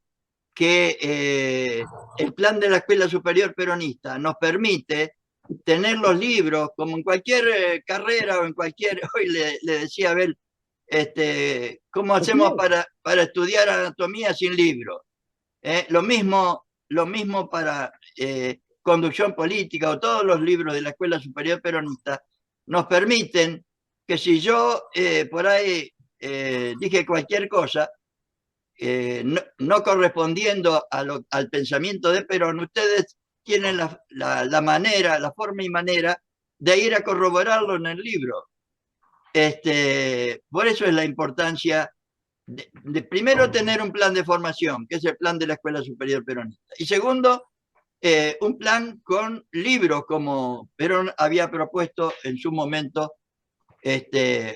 que el plan de la Escuela Superior Peronista nos permite tener los libros, como en cualquier carrera o en cualquier, hoy le decía a Abel, ¿cómo así hacemos es. para estudiar anatomía sin libros? Lo mismo para conducción política o todos los libros de la Escuela Superior Peronista nos permiten que si yo por ahí dije cualquier cosa, no correspondiendo al pensamiento de Perón, ustedes tienen la manera, la forma y manera de ir a corroborarlo en el libro. Por eso es la importancia de primero tener un plan de formación, que es el plan de la Escuela Superior Peronista. Y segundo, un plan con libros, como Perón había propuesto en su momento,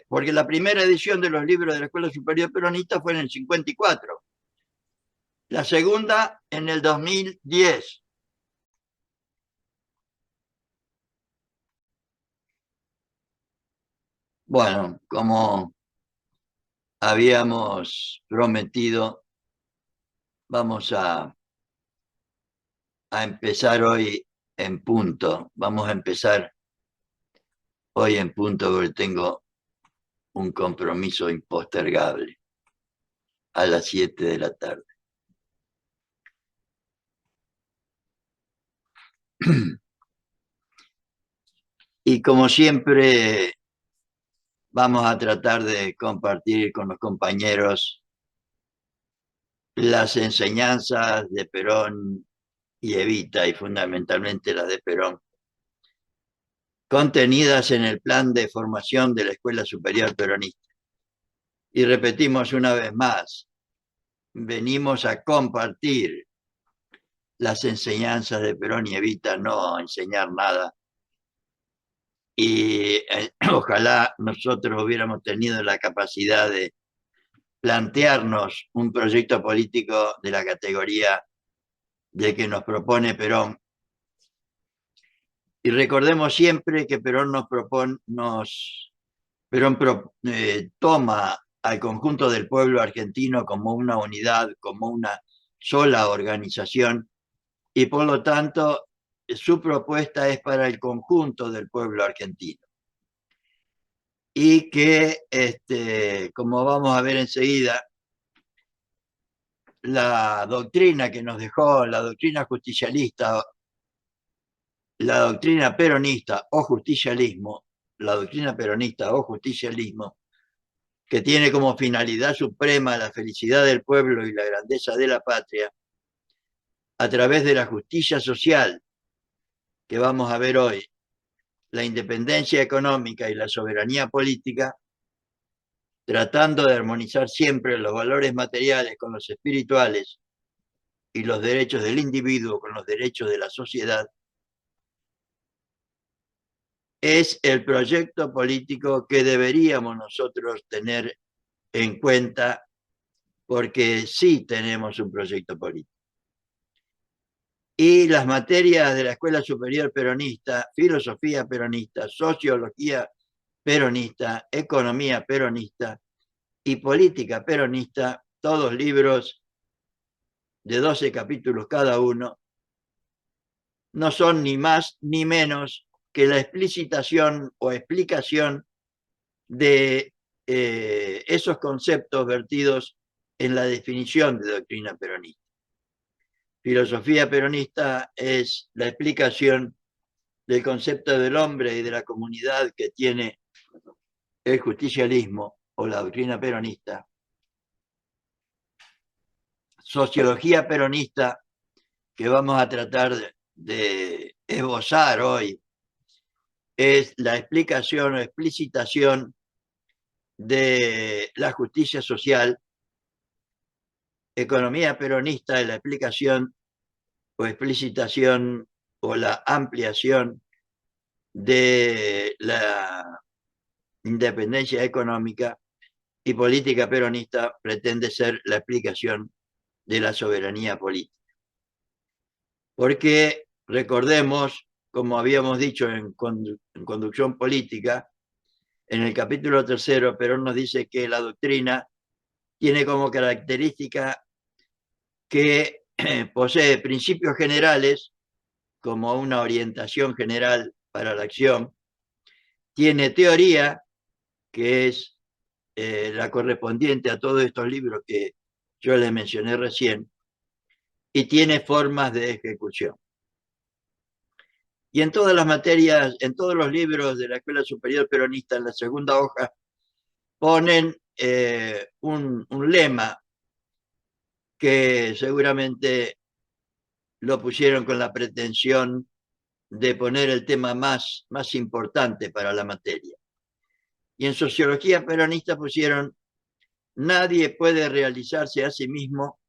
porque la primera edición de los libros de la Escuela Superior Peronista fue en el 54, la segunda en el 2010. Bueno, como habíamos prometido, vamos a empezar hoy en punto. Vamos a empezar hoy en punto porque tengo un compromiso impostergable a las 7 de la tarde. Y como siempre, vamos a tratar de compartir con los compañeros las enseñanzas de Perón y Evita, y fundamentalmente las de Perón, contenidas en el plan de formación de la Escuela Superior Peronista. Y repetimos una vez más, venimos a compartir las enseñanzas de Perón y Evita, no a enseñar nada. Y ojalá nosotros hubiéramos tenido la capacidad de plantearnos un proyecto político de la categoría de que nos propone Perón. Y recordemos siempre que Perón toma al conjunto del pueblo argentino como una unidad, como una sola organización, y por lo tanto su propuesta es para el conjunto del pueblo argentino. Y que, como vamos a ver enseguida, la doctrina que nos dejó, la doctrina justicialista, la doctrina peronista o justicialismo, la doctrina peronista o justicialismo, que tiene como finalidad suprema la felicidad del pueblo y la grandeza de la patria, a través de la justicia social que vamos a ver hoy, la independencia económica y la soberanía política, tratando de armonizar siempre los valores materiales con los espirituales y los derechos del individuo con los derechos de la sociedad, es el proyecto político que deberíamos nosotros tener en cuenta, porque sí tenemos un proyecto político. Y las materias de la Escuela Superior Peronista, filosofía peronista, sociología peronista, economía peronista y política peronista, todos libros de 12 capítulos cada uno, no son ni más ni menos que la explicitación o explicación de esos conceptos vertidos en la definición de doctrina peronista. Filosofía peronista es la explicación del concepto del hombre y de la comunidad que tiene el justicialismo o la doctrina peronista. Sociología peronista, que vamos a tratar de esbozar hoy, es la explicación o explicitación de la justicia social. Economía peronista es la explicación o explicitación o la ampliación de la independencia económica, y política peronista pretende ser la explicación de la soberanía política. Porque recordemos, como habíamos dicho en Conducción Política, en el capítulo 3, Perón nos dice que la doctrina tiene como característica que posee principios generales como una orientación general para la acción, tiene teoría, que es la correspondiente a todos estos libros que yo les mencioné recién, y tiene formas de ejecución. Y en todas las materias, en todos los libros de la Escuela Superior Peronista, en la segunda hoja, ponen un lema que seguramente lo pusieron con la pretensión de poner el tema más importante para la materia. Y en Sociología Peronista pusieron: nadie puede realizarse a sí mismo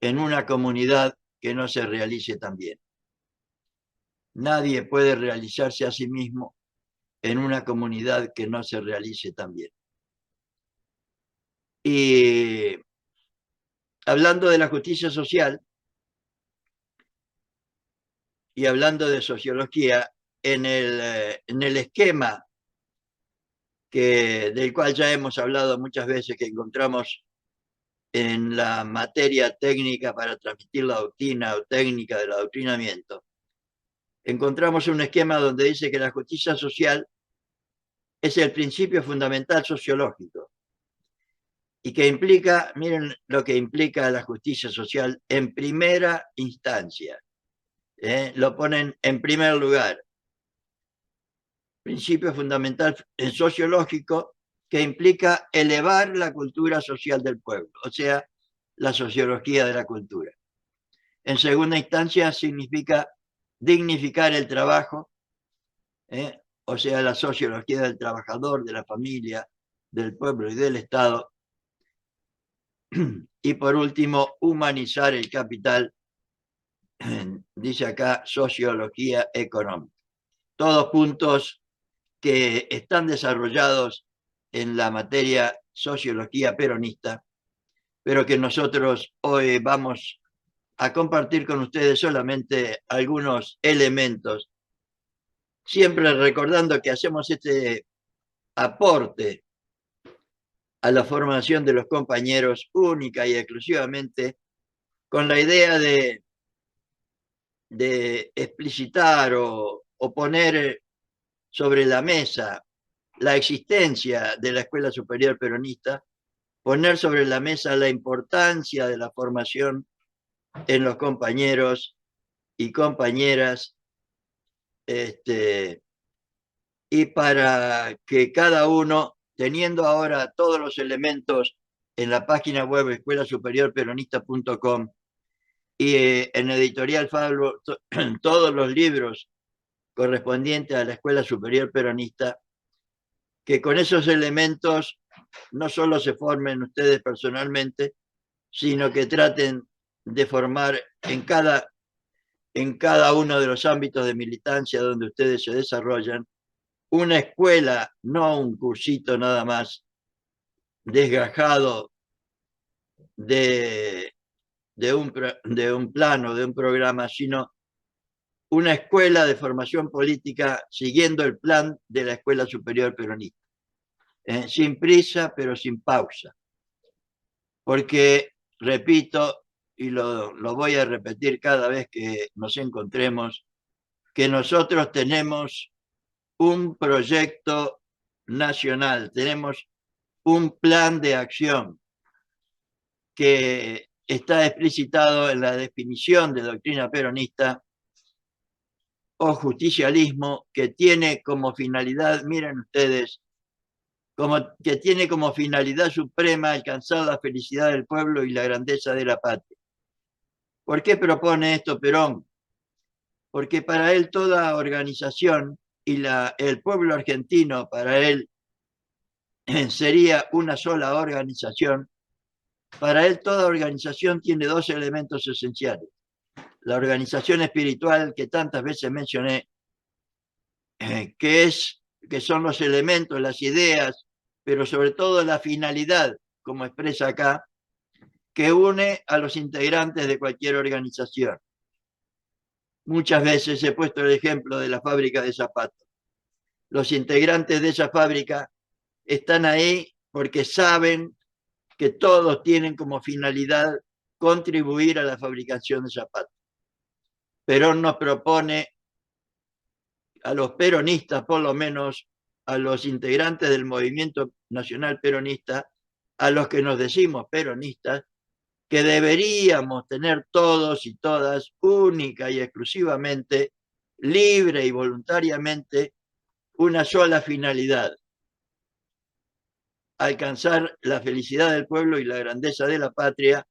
en una comunidad que no se realice también. Nadie puede realizarse a sí mismo en una comunidad que no se realice también. Y hablando de la justicia social y hablando de sociología, en el esquema del cual ya hemos hablado muchas veces, que encontramos en la materia técnica para transmitir la doctrina o técnica del adoctrinamiento, encontramos un esquema donde dice que la justicia social es el principio fundamental sociológico y que implica, miren lo que implica la justicia social en primera instancia. Lo ponen en primer lugar. Principio fundamental sociológico que implica elevar la cultura social del pueblo, o sea, la sociología de la cultura. En segunda instancia significa dignificar el trabajo, o sea, la sociología del trabajador, de la familia, del pueblo y del Estado. Y por último, humanizar el capital, dice acá, sociología económica. Todos puntos que están desarrollados en la materia sociología peronista, pero que nosotros hoy vamos a compartir con ustedes solamente algunos elementos, siempre recordando que hacemos este aporte a la formación de los compañeros única y exclusivamente con la idea de explicitar o poner sobre la mesa la existencia de la Escuela Superior Peronista, poner sobre la mesa la importancia de la formación en los compañeros y compañeras, y para que cada uno, teniendo ahora todos los elementos en la página web escuelasuperiorperonista.com y en Editorial Fablo, todos los libros correspondientes a la Escuela Superior Peronista, que con esos elementos no solo se formen ustedes personalmente, sino que traten de formar en cada uno de los ámbitos de militancia donde ustedes se desarrollan, una escuela, no un cursito nada más desgajado de un plano, de un programa, sino una escuela de formación política siguiendo el plan de la Escuela Superior Peronista. Sin prisa, pero sin pausa. Porque, repito, y lo voy a repetir cada vez que nos encontremos, que nosotros tenemos un proyecto nacional, tenemos un plan de acción que está explicitado en la definición de doctrina peronista o justicialismo, que tiene como finalidad, miren ustedes, que tiene como finalidad suprema alcanzar la felicidad del pueblo y la grandeza de la patria. ¿Por qué propone esto Perón? Porque para él toda organización y el pueblo argentino para él sería una sola organización. Para él toda organización tiene dos elementos esenciales. La organización espiritual que tantas veces mencioné, que son los elementos, las ideas, pero sobre todo la finalidad, como expresa acá, que une a los integrantes de cualquier organización. Muchas veces he puesto el ejemplo de la fábrica de zapatos. Los integrantes de esa fábrica están ahí porque saben que todos tienen como finalidad contribuir a la fabricación de zapatos. Perón nos propone a los peronistas, por lo menos a los integrantes del movimiento nacional peronista, a los que nos decimos peronistas, que deberíamos tener todos y todas, única y exclusivamente, libre y voluntariamente, una sola finalidad: alcanzar la felicidad del pueblo y la grandeza de la patria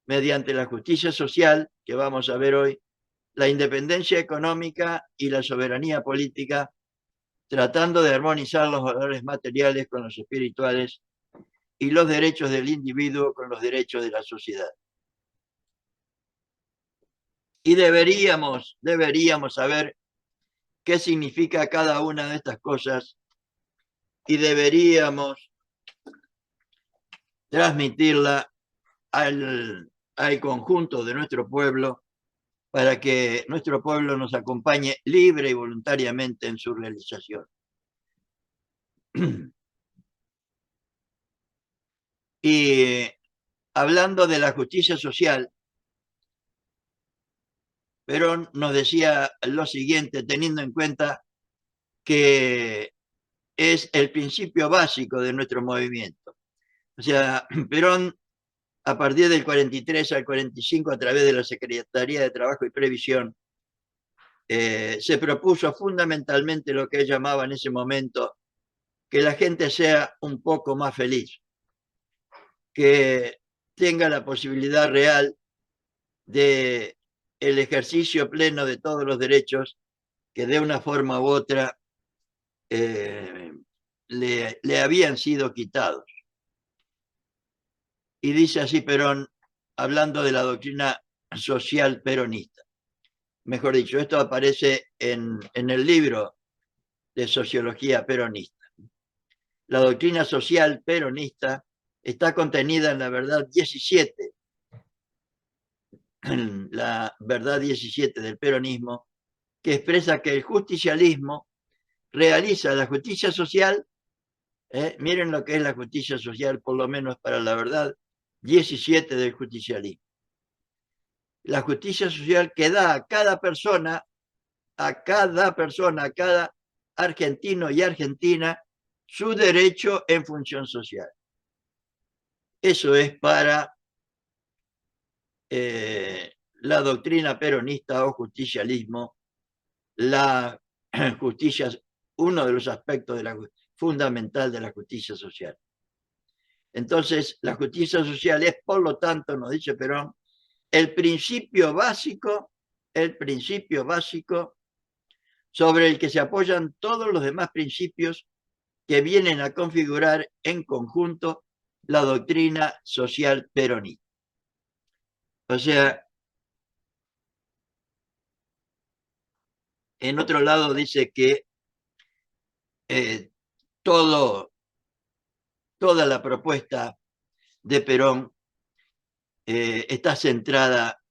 mediante la justicia social, que vamos a ver hoy, la independencia económica y la soberanía política, tratando de armonizar los valores materiales con los espirituales y los derechos del individuo con los derechos de la sociedad. Y deberíamos saber qué significa cada una de estas cosas y deberíamos transmitirla al conjunto de nuestro pueblo para que nuestro pueblo nos acompañe libre y voluntariamente en su realización. Y hablando de la justicia social, Perón nos decía lo siguiente, teniendo en cuenta que es el principio básico de nuestro movimiento. O sea, Perón, a partir del 43 al 45, a través de la Secretaría de Trabajo y Previsión, se propuso fundamentalmente lo que él llamaba en ese momento que la gente sea un poco más feliz, que tenga la posibilidad real de el ejercicio pleno de todos los derechos que de una forma u otra le habían sido quitados. Y dice así Perón, hablando de la doctrina social peronista. Mejor dicho, esto aparece en el libro de Sociología Peronista. La doctrina social peronista está contenida en la verdad 17, la verdad 17 del peronismo, que expresa que el justicialismo realiza la justicia social. Miren lo que es la justicia social, por lo menos para la verdad 17 del justicialismo. La justicia social que da a cada persona, a cada argentino y argentina, su derecho en función social. Eso es para la doctrina peronista o justicialismo, la justicia, uno de los aspectos fundamental de la justicia social. Entonces, la justicia social es, por lo tanto, nos dice Perón, el principio básico sobre el que se apoyan todos los demás principios que vienen a configurar en conjunto la doctrina social peronista. O sea, en otro lado dice que toda la propuesta de Perón está centrada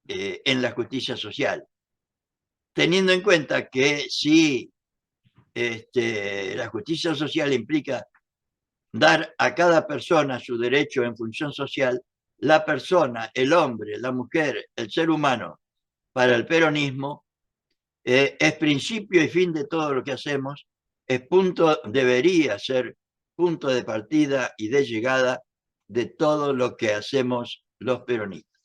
en la justicia social, teniendo en cuenta que si la justicia social implica dar a cada persona su derecho en función social, la persona, el hombre, la mujer, el ser humano, para el peronismo, es principio y fin de todo lo que hacemos, debería ser punto de partida y de llegada de todo lo que hacemos los peronistas.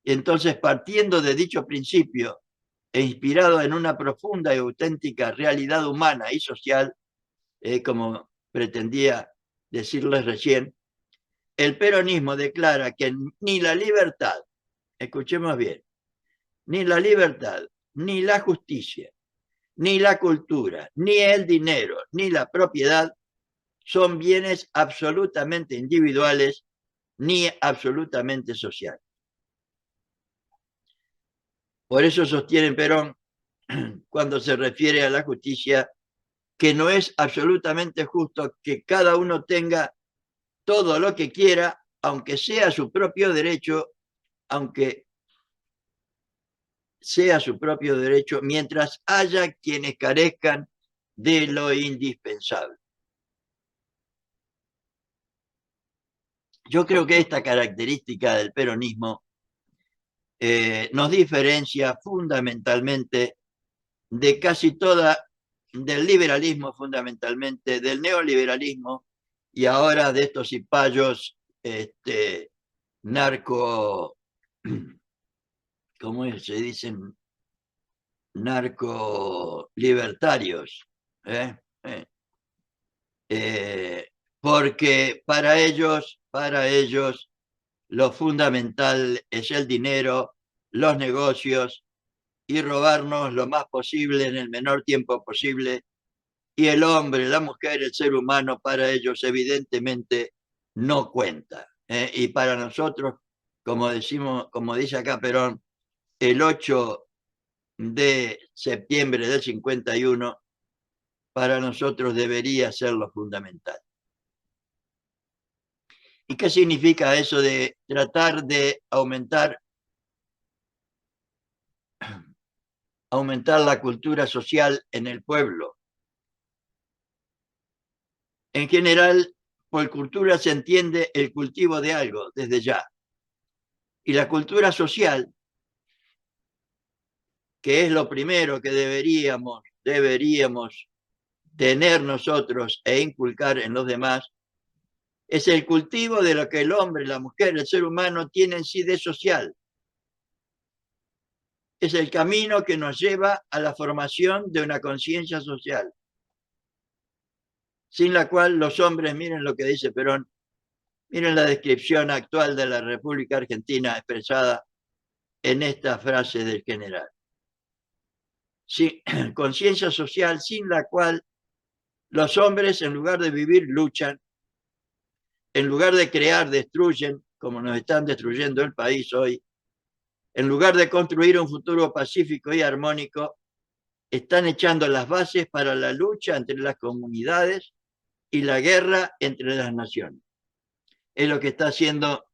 Y entonces, partiendo de dicho principio e inspirado en una profunda y auténtica realidad humana y social, como pretendía decirles recién, el peronismo declara que ni la libertad, escuchemos bien, ni la libertad, ni la justicia, ni la cultura, ni el dinero, ni la propiedad son bienes absolutamente individuales ni absolutamente sociales. Por eso sostiene Perón, cuando se refiere a la justicia, que no es absolutamente justo que cada uno tenga todo lo que quiera, aunque sea su propio derecho, aunque sea su propio derecho, mientras haya quienes carezcan de lo indispensable. Yo creo que esta característica del peronismo nos diferencia fundamentalmente de casi toda, del liberalismo fundamentalmente, del neoliberalismo y ahora de estos cipayos narco, ¿cómo se dicen? Narco libertarios. Porque para ellos lo fundamental es el dinero, los negocios y robarnos lo más posible en el menor tiempo posible. Y el hombre, la mujer, el ser humano, para ellos evidentemente no cuenta. Y para nosotros, como dice acá Perón, el 8 de septiembre del 51, para nosotros debería ser lo fundamental. ¿Y qué significa eso de tratar de aumentar la cultura social en el pueblo? En general, por cultura se entiende el cultivo de algo desde ya. Y la cultura social, que es lo primero que deberíamos tener nosotros e inculcar en los demás, es el cultivo de lo que el hombre, la mujer, el ser humano tiene en sí de social. Es el camino que nos lleva a la formación de una conciencia social, sin la cual los hombres, miren lo que dice Perón, miren la descripción actual de la República Argentina expresada en esta frase del general. Sí, conciencia social sin la cual los hombres, en lugar de vivir, luchan, en lugar de crear, destruyen, como nos están destruyendo el país hoy, en lugar de construir un futuro pacífico y armónico, están echando las bases para la lucha entre las comunidades y la guerra entre las naciones. Es lo que está haciendo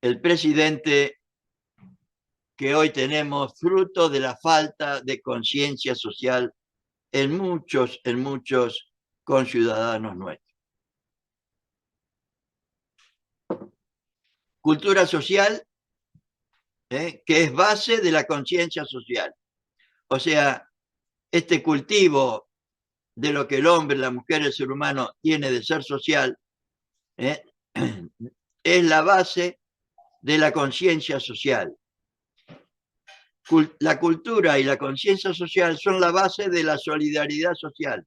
el presidente que hoy tenemos, fruto de la falta de conciencia social en muchos conciudadanos nuestros. Cultura social, que es base de la conciencia social. O sea, este cultivo de lo que el hombre, la mujer, el ser humano tiene de ser social, es la base de la conciencia social. La cultura y la conciencia social son la base de la solidaridad social.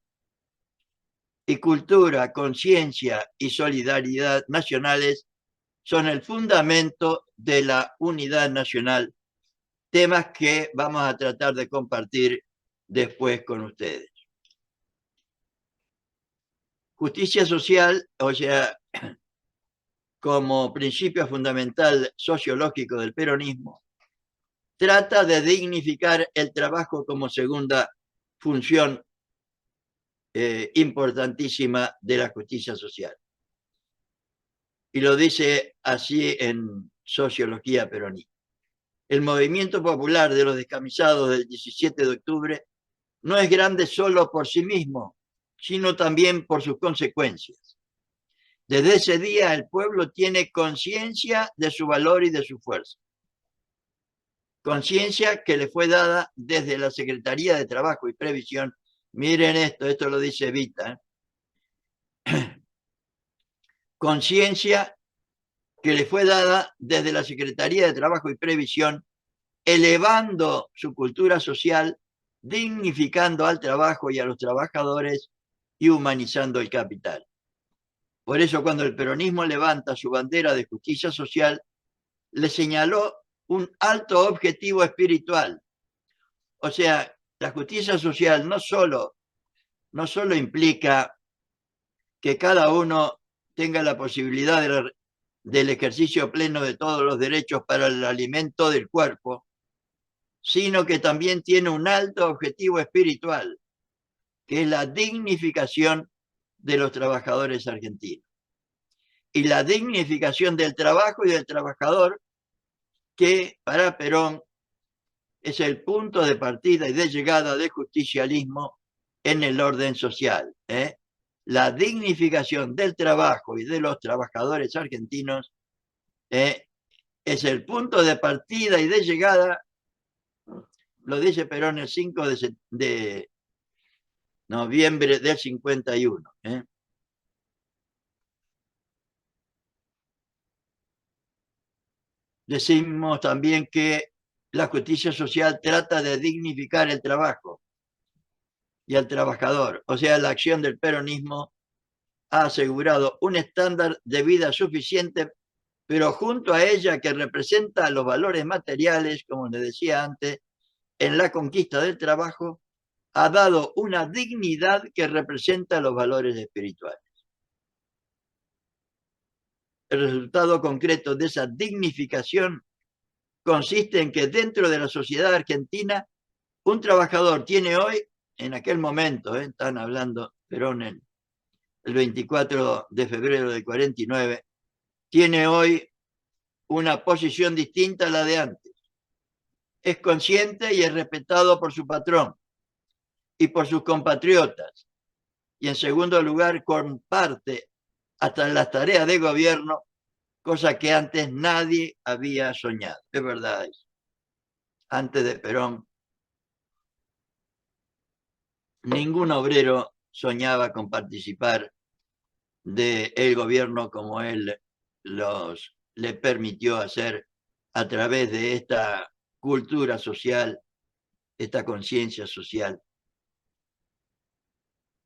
Y cultura, conciencia y solidaridad nacionales son el fundamento de la unidad nacional, temas que vamos a tratar de compartir después con ustedes. Justicia social, o sea, como principio fundamental sociológico del peronismo, trata de dignificar el trabajo como segunda función importantísima de la justicia social. Y lo dice así en Sociología Peronista. El movimiento popular de los descamisados del 17 de octubre no es grande solo por sí mismo, sino también por sus consecuencias. Desde ese día el pueblo tiene conciencia de su valor y de su fuerza. Conciencia que le fue dada desde la Secretaría de Trabajo y Previsión. Miren esto lo dice Evita. Conciencia que le fue dada desde la Secretaría de Trabajo y Previsión, elevando su cultura social, dignificando al trabajo y a los trabajadores y humanizando el capital. Por eso, cuando el peronismo levanta su bandera de justicia social, le señaló un alto objetivo espiritual. O sea, la justicia social no solo implica que cada uno tenga la posibilidad del ejercicio pleno de todos los derechos para el alimento del cuerpo, sino que también tiene un alto objetivo espiritual, que es la dignificación de los trabajadores argentinos. Y la dignificación del trabajo y del trabajador, que para Perón es el punto de partida y de llegada del justicialismo en el orden social. La dignificación del trabajo y de los trabajadores argentinos es el punto de partida y de llegada, lo dice Perón el 5 de noviembre del 51. Decimos también que la justicia social trata de dignificar el trabajo y al trabajador. O sea, la acción del peronismo ha asegurado un estándar de vida suficiente, pero junto a ella, que representa los valores materiales, como les decía antes, en la conquista del trabajo, ha dado una dignidad que representa los valores espirituales. El resultado concreto de esa dignificación consiste en que dentro de la sociedad argentina, un trabajador tiene hoy, en aquel momento, están hablando Perón el 24 de febrero del 49, tiene hoy una posición distinta a la de antes. Es consciente y es respetado por su patrón y por sus compatriotas. Y en segundo lugar, comparte hasta las tareas de gobierno, cosa que antes nadie había soñado. Es verdad eso. Antes de Perón, ningún obrero soñaba con participar del gobierno como él le permitió hacer a través de esta cultura social, esta conciencia social.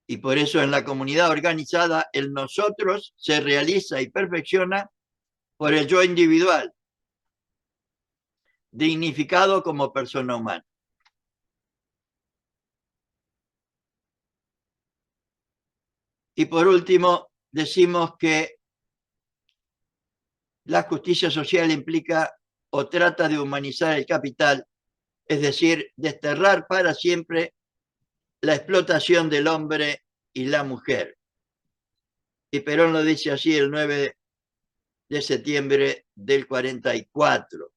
Y por eso en la comunidad organizada el nosotros se realiza y perfecciona por el yo individual, dignificado como persona humana. Y por último, decimos que la justicia social implica o trata de humanizar el capital, es decir, desterrar para siempre la explotación del hombre y la mujer. Y Perón lo dice así el 9 de septiembre del 44.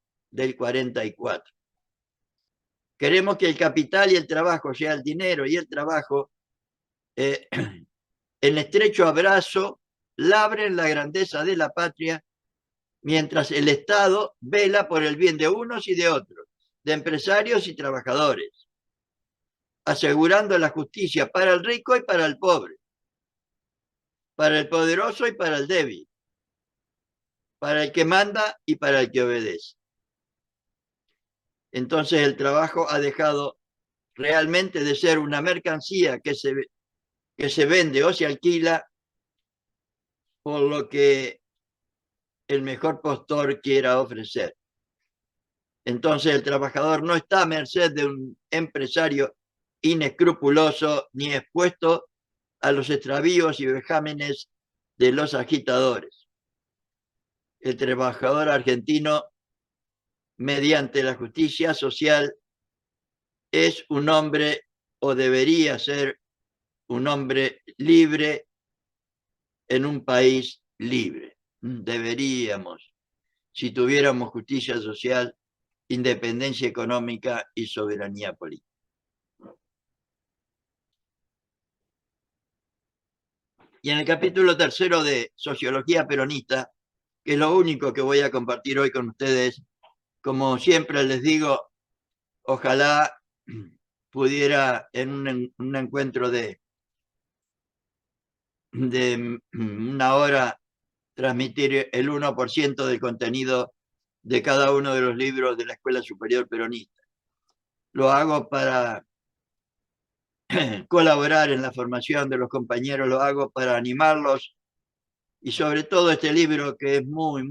Queremos que el capital y el trabajo, o sea, el dinero y el trabajo, en estrecho abrazo, labren la grandeza de la patria, mientras el Estado vela por el bien de unos y de otros, de empresarios y trabajadores, asegurando la justicia para el rico y para el pobre, para el poderoso y para el débil, para el que manda y para el que obedece. Entonces el trabajo ha dejado realmente de ser una mercancía que se vende o se alquila por lo que el mejor postor quiera ofrecer. Entonces el trabajador no está a merced de un empresario inescrupuloso ni expuesto a los extravíos y vejámenes de los agitadores. El trabajador argentino, mediante la justicia social, es un hombre o debería ser un hombre libre en un país libre. Deberíamos, si tuviéramos justicia social, independencia económica y soberanía política. Y en el capítulo 3 de Sociología Peronista, que es lo único que voy a compartir hoy con ustedes, como siempre les digo, ojalá pudiera en un encuentro de una hora transmitir el 1% del contenido de cada uno de los libros de la Escuela Superior Peronista. Lo hago para colaborar en la formación de los compañeros, lo hago para animarlos, y sobre todo este libro que es muy,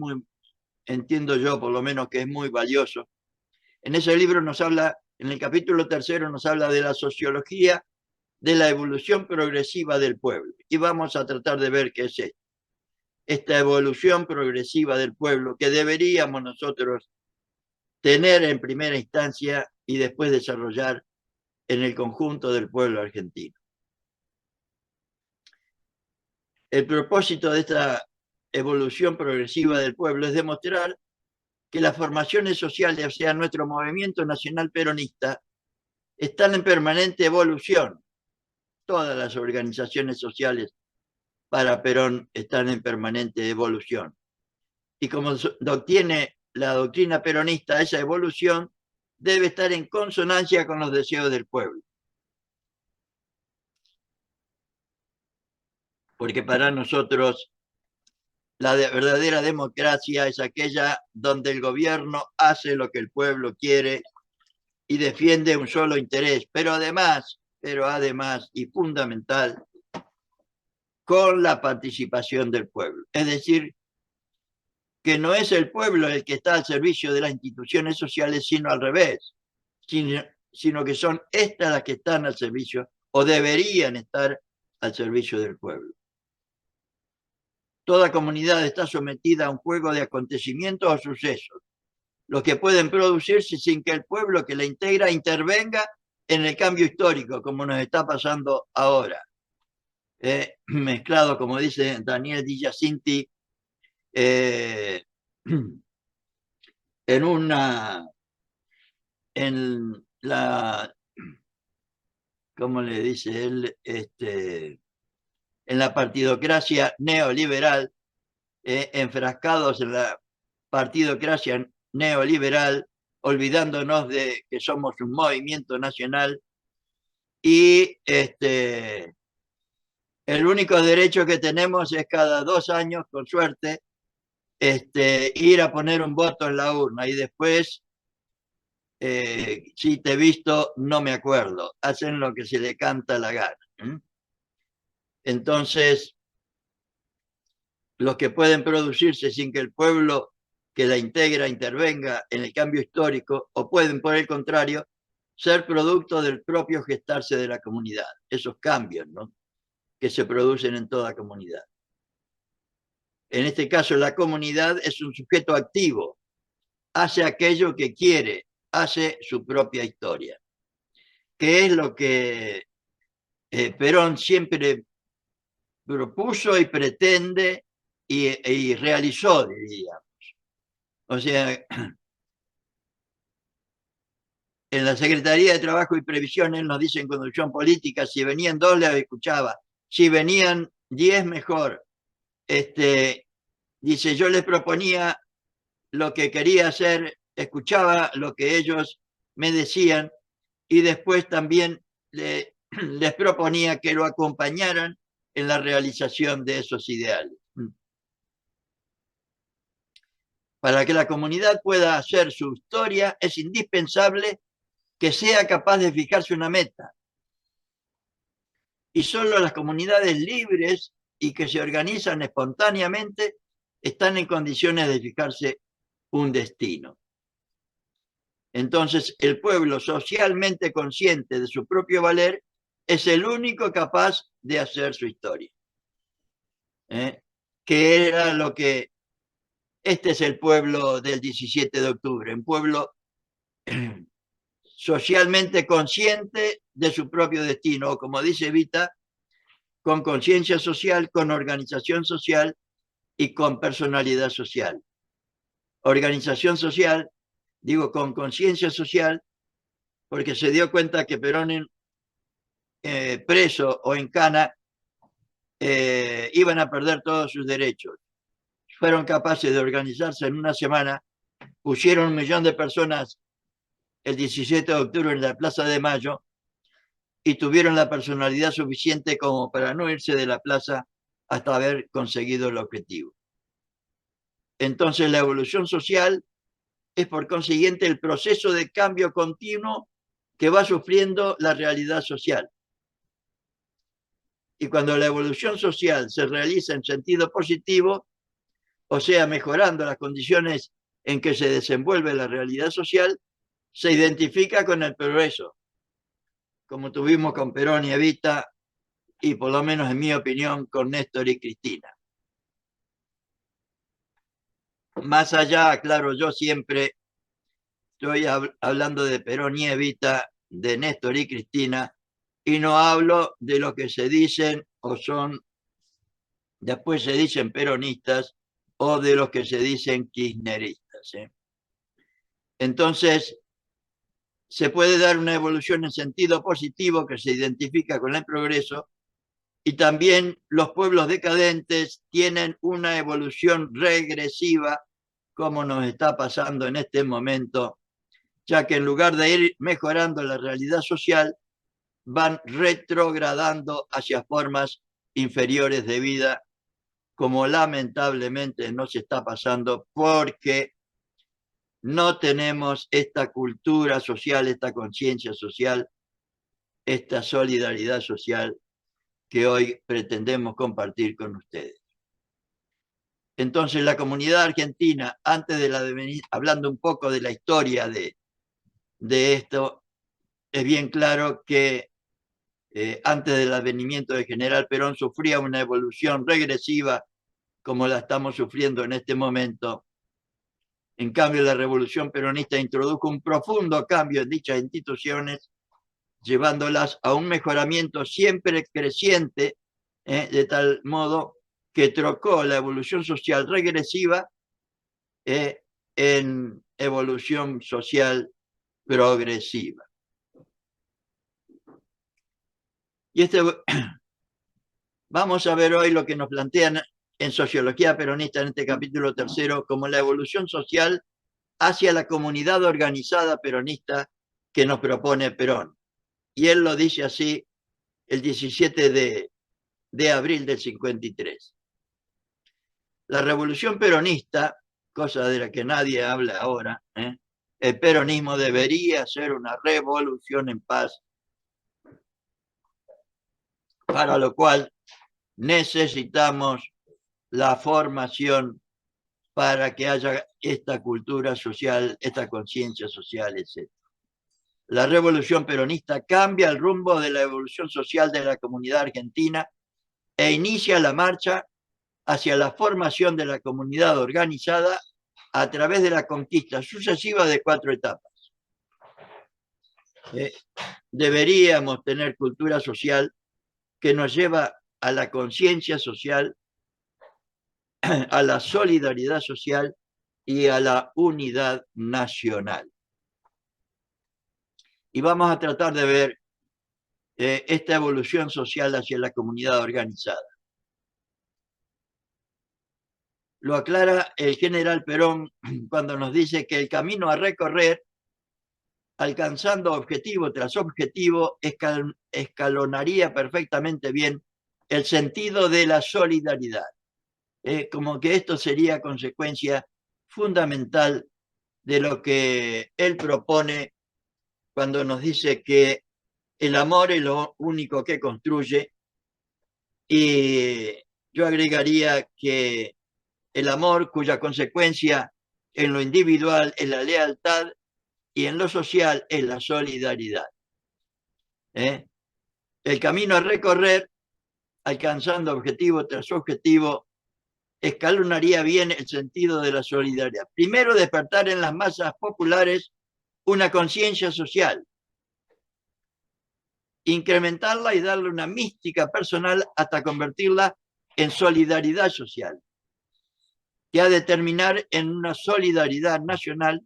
entiendo yo por lo menos que es muy valioso. En ese libro nos habla, en el capítulo 3 nos habla de la sociología de la evolución progresiva del pueblo. Y vamos a tratar de ver qué es esto. Esta evolución progresiva del pueblo que deberíamos nosotros tener en primera instancia y después desarrollar en el conjunto del pueblo argentino. El propósito de esta evolución progresiva del pueblo es demostrar que las formaciones sociales, o sea, nuestro movimiento nacional peronista, están en permanente evolución. Todas las organizaciones sociales para Perón están en permanente evolución. Y como tiene la doctrina peronista, esa evolución debe estar en consonancia con los deseos del pueblo. Porque para nosotros la verdadera democracia es aquella donde el gobierno hace lo que el pueblo quiere y defiende un solo interés, pero además, y fundamental, con la participación del pueblo. Es decir, que no es el pueblo el que está al servicio de las instituciones sociales, sino al revés, sino que son estas las que están al servicio o deberían estar al servicio del pueblo. Toda comunidad está sometida a un juego de acontecimientos o sucesos, los que pueden producirse sin que el pueblo que la integra intervenga en el cambio histórico, como nos está pasando ahora. Mezclado, como dice Daniel Di Giacinti, en la, ¿cómo le dice él? En la partidocracia neoliberal, enfrascados en la partidocracia neoliberal, olvidándonos de que somos un movimiento nacional y el único derecho que tenemos es cada 2 años, con suerte, ir a poner un voto en la urna y después, si te he visto, no me acuerdo. Hacen lo que se le canta la gana. Entonces, los que pueden producirse sin que el pueblo que la integra intervenga en el cambio histórico, o pueden, por el contrario, ser producto del propio gestarse de la comunidad, esos cambios, ¿no?, que se producen en toda comunidad. En este caso, la comunidad es un sujeto activo, hace aquello que quiere, hace su propia historia, que es lo que Perón siempre propuso y pretende y realizó, diríamos. O sea, en la Secretaría de Trabajo y Previsión, él nos dice en Conducción Política, si venían 2 les escuchaba, si venían 10 mejor. Dice, yo les proponía lo que quería hacer, escuchaba lo que ellos me decían y después también les proponía que lo acompañaran en la realización de esos ideales. Para que la comunidad pueda hacer su historia, es indispensable que sea capaz de fijarse una meta. Y solo las comunidades libres y que se organizan espontáneamente están en condiciones de fijarse un destino. Entonces, el pueblo socialmente consciente de su propio valer es el único capaz de hacer su historia. Que era lo que... Este es el pueblo del 17 de octubre, un pueblo socialmente consciente de su propio destino, o como dice Evita, con conciencia social, con organización social y con personalidad social. Organización social, digo con conciencia social, porque se dio cuenta que Perón preso o en cana iban a perder todos sus derechos. Fueron capaces de organizarse en una semana, pusieron 1 millón de personas el 17 de octubre en la Plaza de Mayo y tuvieron la personalidad suficiente como para no irse de la plaza hasta haber conseguido el objetivo. Entonces la evolución social es por consiguiente el proceso de cambio continuo que va sufriendo la realidad social. Y cuando la evolución social se realiza en sentido positivo, o sea, mejorando las condiciones en que se desenvuelve la realidad social, se identifica con el progreso, como tuvimos con Perón y Evita, y por lo menos en mi opinión con Néstor y Cristina. Más allá, claro, yo siempre estoy hablando de Perón y Evita, de Néstor y Cristina, y no hablo de lo que se dicen o son, después se dicen peronistas, o de los que se dicen kirchneristas. Entonces, se puede dar una evolución en sentido positivo que se identifica con el progreso, y también los pueblos decadentes tienen una evolución regresiva, como nos está pasando en este momento, ya que en lugar de ir mejorando la realidad social, van retrogradando hacia formas inferiores de vida, como lamentablemente nos está pasando porque no tenemos esta cultura social, esta conciencia social, esta solidaridad social que hoy pretendemos compartir con ustedes. Entonces, la comunidad argentina, antes de la hablando un poco de la historia de esto, es bien claro que antes del advenimiento del general Perón sufría una evolución regresiva como la estamos sufriendo en este momento. En cambio, la revolución peronista introdujo un profundo cambio en dichas instituciones, llevándolas a un mejoramiento siempre creciente, de tal modo que trocó la evolución social regresiva en evolución social progresiva. Y vamos a ver hoy lo que nos plantean en Sociología Peronista en este capítulo 3 como la evolución social hacia la comunidad organizada peronista que nos propone Perón. Y él lo dice así el 17 de abril del 53. La revolución peronista, cosa de la que nadie habla ahora, el peronismo debería ser una revolución en paz, para lo cual necesitamos la formación para que haya esta cultura social, esta conciencia social, etc. La revolución peronista cambia el rumbo de la evolución social de la comunidad argentina e inicia la marcha hacia la formación de la comunidad organizada a través de la conquista sucesiva de 4 etapas. Deberíamos tener cultura social que nos lleva a la conciencia social, a la solidaridad social y a la unidad nacional. Y vamos a tratar de ver esta evolución social hacia la comunidad organizada. Lo aclara el general Perón cuando nos dice que el camino a recorrer, alcanzando objetivo tras objetivo, escalonaría perfectamente bien el sentido de la solidaridad. Como que esto sería consecuencia fundamental de lo que él propone cuando nos dice que el amor es lo único que construye, y yo agregaría que el amor cuya consecuencia en lo individual es la lealtad y en lo social es la solidaridad. El camino a recorrer, alcanzando objetivo tras objetivo, escalonaría bien el sentido de la solidaridad. Primero, despertar en las masas populares una conciencia social, incrementarla y darle una mística personal hasta convertirla en solidaridad social, que ha de terminar en una solidaridad nacional,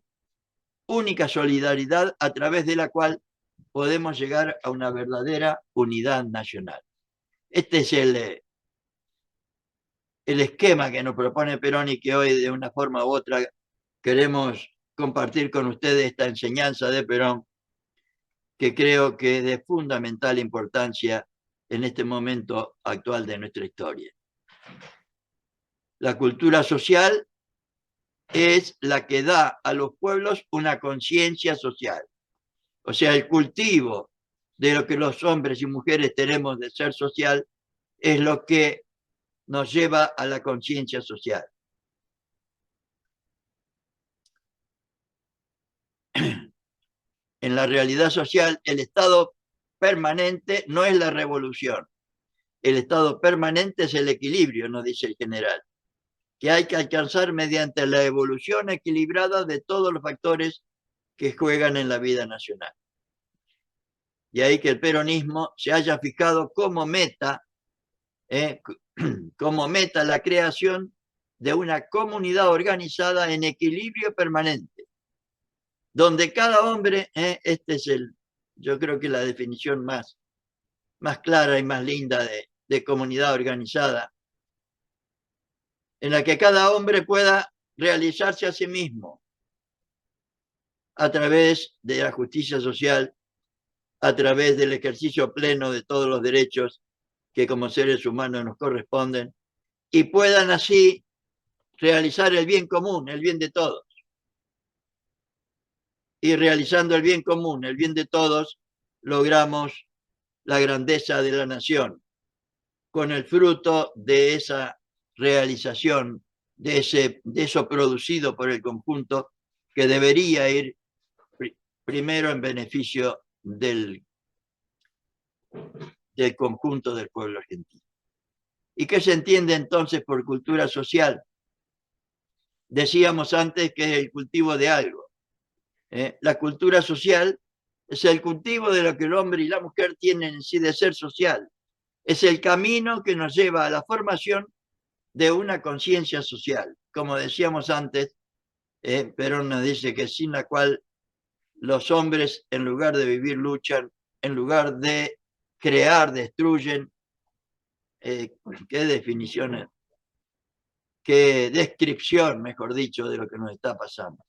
única solidaridad a través de la cual podemos llegar a una verdadera unidad nacional. Este es el esquema que nos propone Perón y que hoy de una forma u otra queremos compartir con ustedes esta enseñanza de Perón, que creo que es de fundamental importancia en este momento actual de nuestra historia. La cultura social es la que da a los pueblos una conciencia social. O sea, el cultivo de lo que los hombres y mujeres tenemos de ser social es lo que nos lleva a la conciencia social. En la realidad social, el estado permanente no es la revolución. El estado permanente es el equilibrio, nos dice el general, que hay que alcanzar mediante la evolución equilibrada de todos los factores que juegan en la vida nacional. Y ahí que el peronismo se haya fijado como meta la creación de una comunidad organizada en equilibrio permanente, donde cada hombre, este es yo creo que la definición más clara y más linda de comunidad organizada, en la que cada hombre pueda realizarse a sí mismo a través de la justicia social, a través del ejercicio pleno de todos los derechos que como seres humanos nos corresponden, y puedan así realizar el bien común, el bien de todos. Y realizando el bien común, el bien de todos, logramos la grandeza de la nación, con el fruto de esa realización, de eso producido por el conjunto, que debería ir primero en beneficio del conjunto del pueblo argentino. ¿Y qué se entiende entonces por cultura social? Decíamos antes que es el cultivo de algo. La cultura social es el cultivo de lo que el hombre y la mujer tienen en sí de ser social. Es el camino que nos lleva a la formación de una conciencia social. Como decíamos antes, Perón nos dice que sin la cual los hombres, en lugar de vivir, luchan, en lugar de crear, destruyen. ¿Qué definiciones? Qué descripción, mejor dicho, de lo que nos está pasando.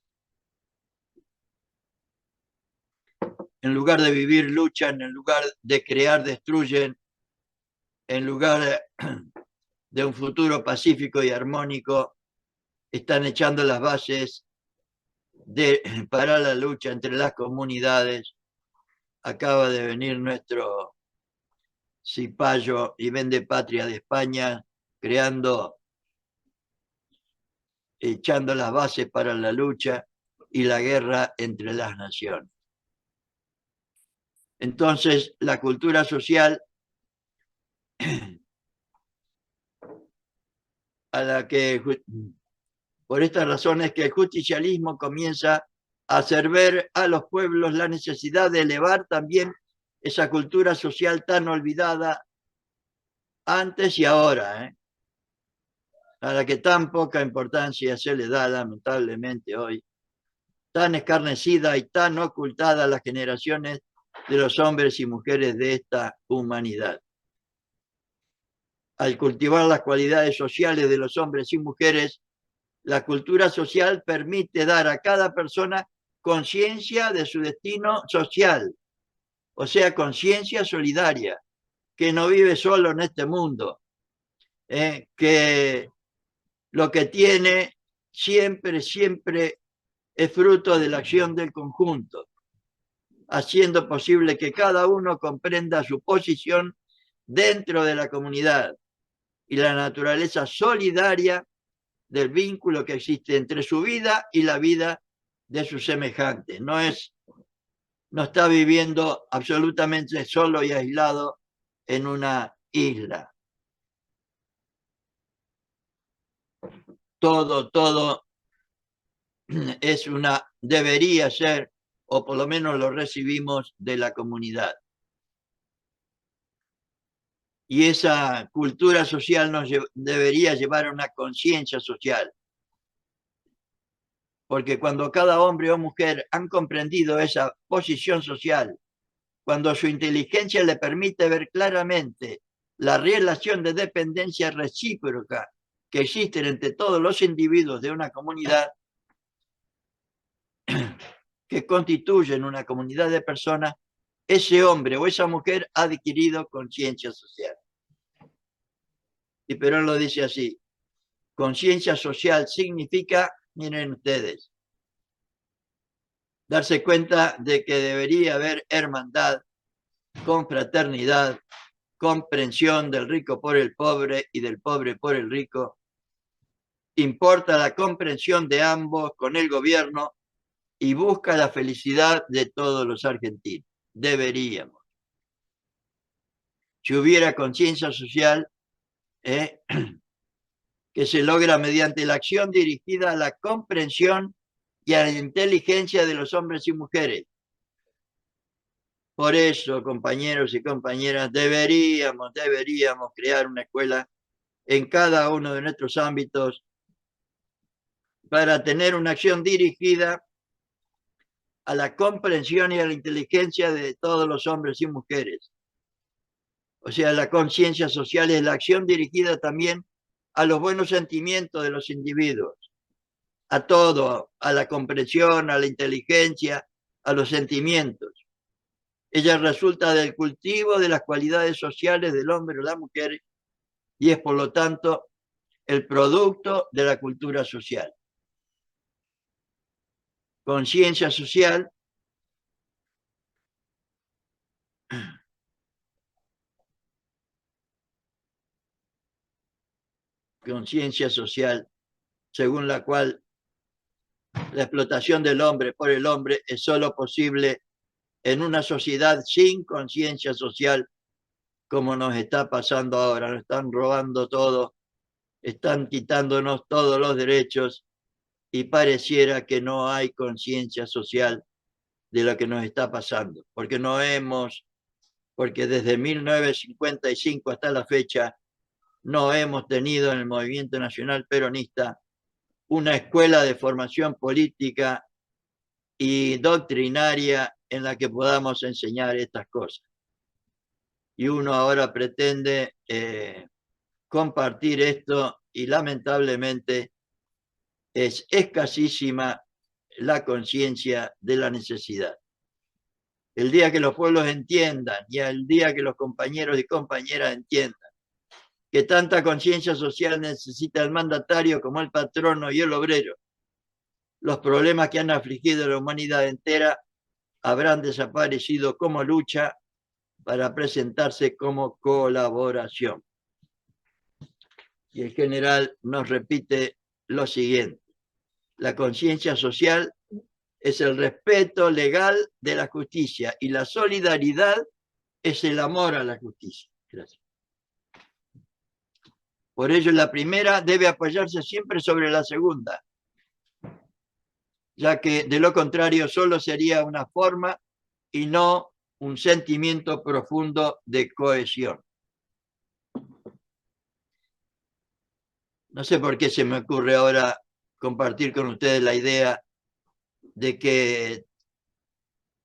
En lugar de vivir, luchan, en lugar de crear, destruyen, en lugar de un futuro pacífico y armónico, están echando las bases para la lucha entre las comunidades. Acaba de venir nuestro cipayo y vendepatria de España, echando las bases para la lucha y la guerra entre las naciones. Entonces, la cultura social a la que, por estas razones, que el justicialismo comienza a hacer ver a los pueblos la necesidad de elevar también esa cultura social tan olvidada antes y ahora, a la que tan poca importancia se le da lamentablemente hoy, tan escarnecida y tan ocultada a las generaciones de los hombres y mujeres de esta humanidad. Al cultivar las cualidades sociales de los hombres y mujeres, la cultura social permite dar a cada persona conciencia de su destino social, o sea, conciencia solidaria, que no vive solo en este mundo, que lo que tiene siempre es fruto de la acción del conjunto, haciendo posible que cada uno comprenda su posición dentro de la comunidad y la naturaleza solidaria del vínculo que existe entre su vida y la vida de sus semejantes. No está viviendo absolutamente solo y aislado en una isla. Todo debería ser, o por lo menos lo recibimos de la comunidad. Y esa cultura social nos debería llevar a una conciencia social. Porque cuando cada hombre o mujer han comprendido esa posición social, cuando su inteligencia le permite ver claramente la relación de dependencia recíproca que existen entre todos los individuos de una comunidad que constituyen una comunidad de personas, ese hombre o esa mujer ha adquirido conciencia social. Y Perón lo dice así: conciencia social significa, miren ustedes, darse cuenta de que debería haber hermandad, confraternidad, comprensión del rico por el pobre y del pobre por el rico. Importa la comprensión de ambos con el gobierno y busca la felicidad de todos los argentinos. Deberíamos. Si hubiera conciencia social, que se logra mediante la acción dirigida a la comprensión y a la inteligencia de los hombres y mujeres. Por eso, compañeros y compañeras, deberíamos crear una escuela en cada uno de nuestros ámbitos para tener una acción dirigida a la comprensión y a la inteligencia de todos los hombres y mujeres. O sea, la conciencia social es la acción dirigida también a los buenos sentimientos de los individuos, a todo, a la comprensión, a la inteligencia, a los sentimientos. Ella resulta del cultivo de las cualidades sociales del hombre o la mujer y es, por lo tanto, el producto de la cultura social. Conciencia social según la cual la explotación del hombre por el hombre es solo posible en una sociedad sin conciencia social, como nos está pasando ahora. Nos están robando todo, están quitándonos todos los derechos y pareciera que no hay conciencia social de lo que nos está pasando, porque desde 1955 hasta la fecha no hemos tenido en el movimiento nacional peronista una escuela de formación política y doctrinaria en la que podamos enseñar estas cosas. Y uno ahora pretende compartir esto y lamentablemente es escasísima la conciencia de la necesidad. El día que los pueblos entiendan y el día que los compañeros y compañeras entiendan que tanta conciencia social necesita el mandatario como el patrono y el obrero, los problemas que han afligido a la humanidad entera habrán desaparecido como lucha para presentarse como colaboración. Y el general nos repite lo siguiente: la conciencia social es el respeto legal de la justicia y la solidaridad es el amor a la justicia. Gracias. Por ello, la primera debe apoyarse siempre sobre la segunda, ya que de lo contrario solo sería una forma y no un sentimiento profundo de cohesión. No sé por qué se me ocurre ahora compartir con ustedes la idea de que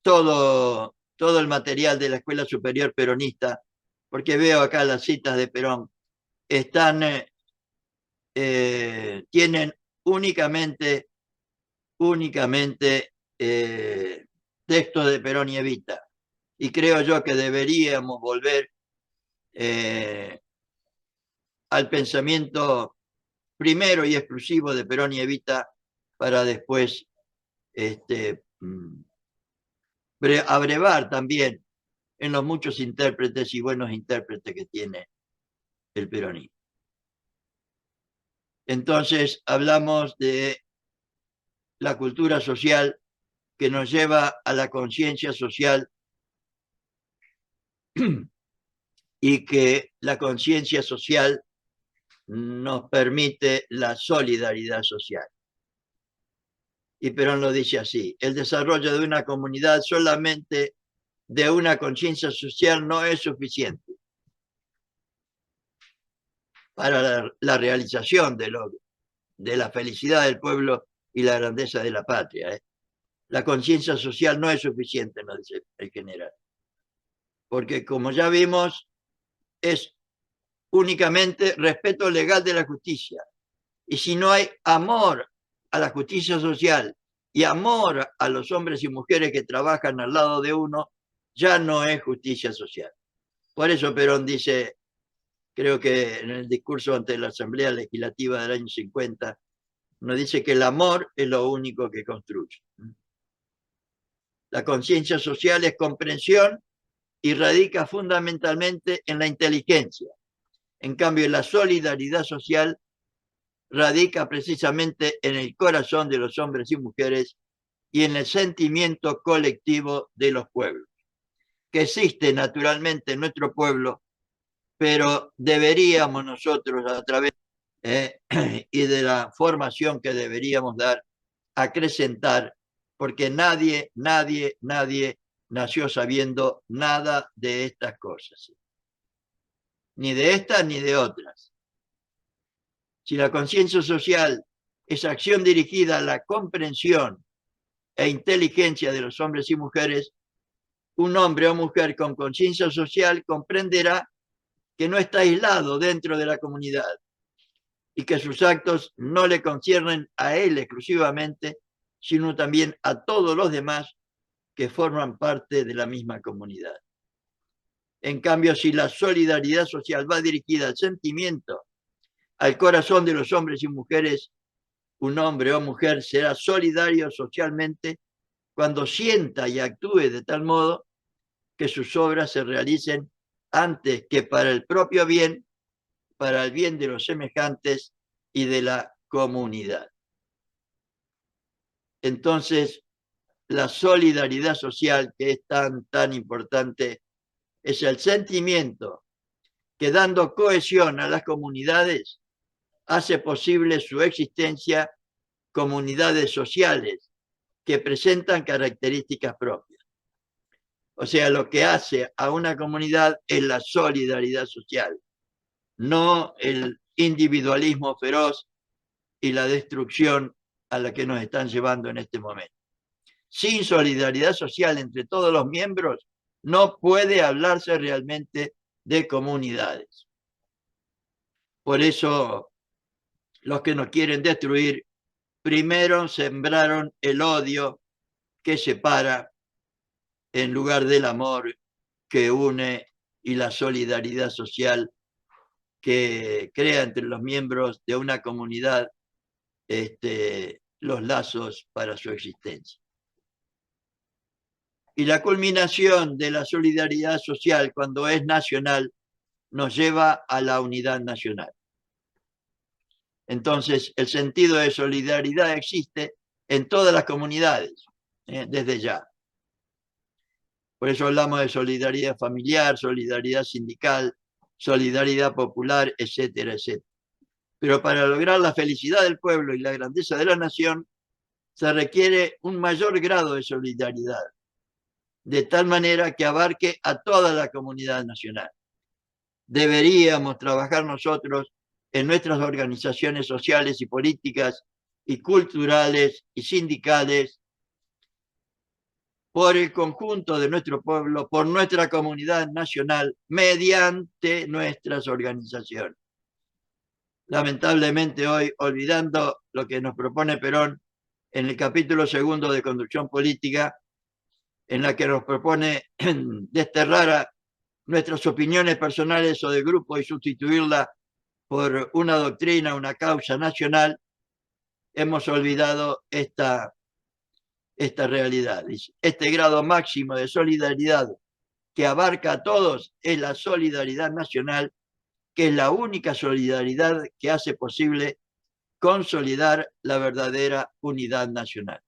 todo el material de la Escuela Superior Peronista, porque veo acá las citas de Perón, tienen únicamente textos de Perón y Evita. Y creo yo que deberíamos volver al pensamiento primero y exclusivo de Perón y Evita para después abrevar también en los muchos intérpretes y buenos intérpretes que tiene el peronismo. Entonces hablamos de la cultura social que nos lleva a la conciencia social y que la conciencia social nos permite la solidaridad social. Y Perón lo dice así: el desarrollo de una comunidad solamente de una conciencia social no es suficiente para la realización de la felicidad del pueblo y la grandeza de la patria. La conciencia social no es suficiente, nos dice el general, porque como ya vimos, es únicamente respeto legal de la justicia, Y si no hay amor a la justicia social y amor a los hombres y mujeres que trabajan al lado de uno, ya no es justicia social. Por eso Perón dice, creo que en el discurso ante la Asamblea Legislativa del año 50, nos dice que el amor es lo único que construye. La conciencia social es comprensión y radica fundamentalmente en la inteligencia. En cambio, la solidaridad social radica precisamente en el corazón de los hombres y mujeres y en el sentimiento colectivo de los pueblos, que existe naturalmente en nuestro pueblo, pero deberíamos nosotros, a través y de la formación que deberíamos dar, acrecentar, porque nadie nació sabiendo nada de estas cosas, ni de estas ni de otras. Si la conciencia social es acción dirigida a la comprensión e inteligencia de los hombres y mujeres, un hombre o mujer con conciencia social comprenderá que no está aislado dentro de la comunidad y que sus actos no le conciernen a él exclusivamente, sino también a todos los demás que forman parte de la misma comunidad. En cambio, si la solidaridad social va dirigida al sentimiento, al corazón de los hombres y mujeres, un hombre o mujer será solidario socialmente cuando sienta y actúe de tal modo que sus obras se realicen antes que para el propio bien, para el bien de los semejantes y de la comunidad. Entonces, la solidaridad social, que es tan importante, es el sentimiento que, dando cohesión a las comunidades, hace posible su existencia, comunidades sociales que presentan características propias. O sea, lo que hace a una comunidad es la solidaridad social, no el individualismo feroz y la destrucción a la que nos están llevando en este momento. Sin solidaridad social entre todos los miembros, no puede hablarse realmente de comunidades. Por eso, los que nos quieren destruir, primero sembraron el odio que separa en lugar del amor que une y la solidaridad social que crea entre los miembros de una comunidad los lazos para su existencia. Y la culminación de la solidaridad social, cuando es nacional, nos lleva a la unidad nacional. Entonces, el sentido de solidaridad existe en todas las comunidades, desde ya. Por eso hablamos de solidaridad familiar, solidaridad sindical, solidaridad popular, etcétera, etcétera. Pero para lograr la felicidad del pueblo y la grandeza de la nación, se requiere un mayor grado de solidaridad, de tal manera que abarque a toda la comunidad nacional. Deberíamos trabajar nosotros en nuestras organizaciones sociales y políticas y culturales y sindicales por el conjunto de nuestro pueblo, por nuestra comunidad nacional, mediante nuestras organizaciones. Lamentablemente hoy, olvidando lo que nos propone Perón en el capítulo 2 de Conducción Política, en la que nos propone desterrar nuestras opiniones personales o de grupo y sustituirla por una doctrina, una causa nacional, hemos olvidado esta realidad. Este grado máximo de solidaridad que abarca a todos es la solidaridad nacional, que es la única solidaridad que hace posible consolidar la verdadera unidad nacional.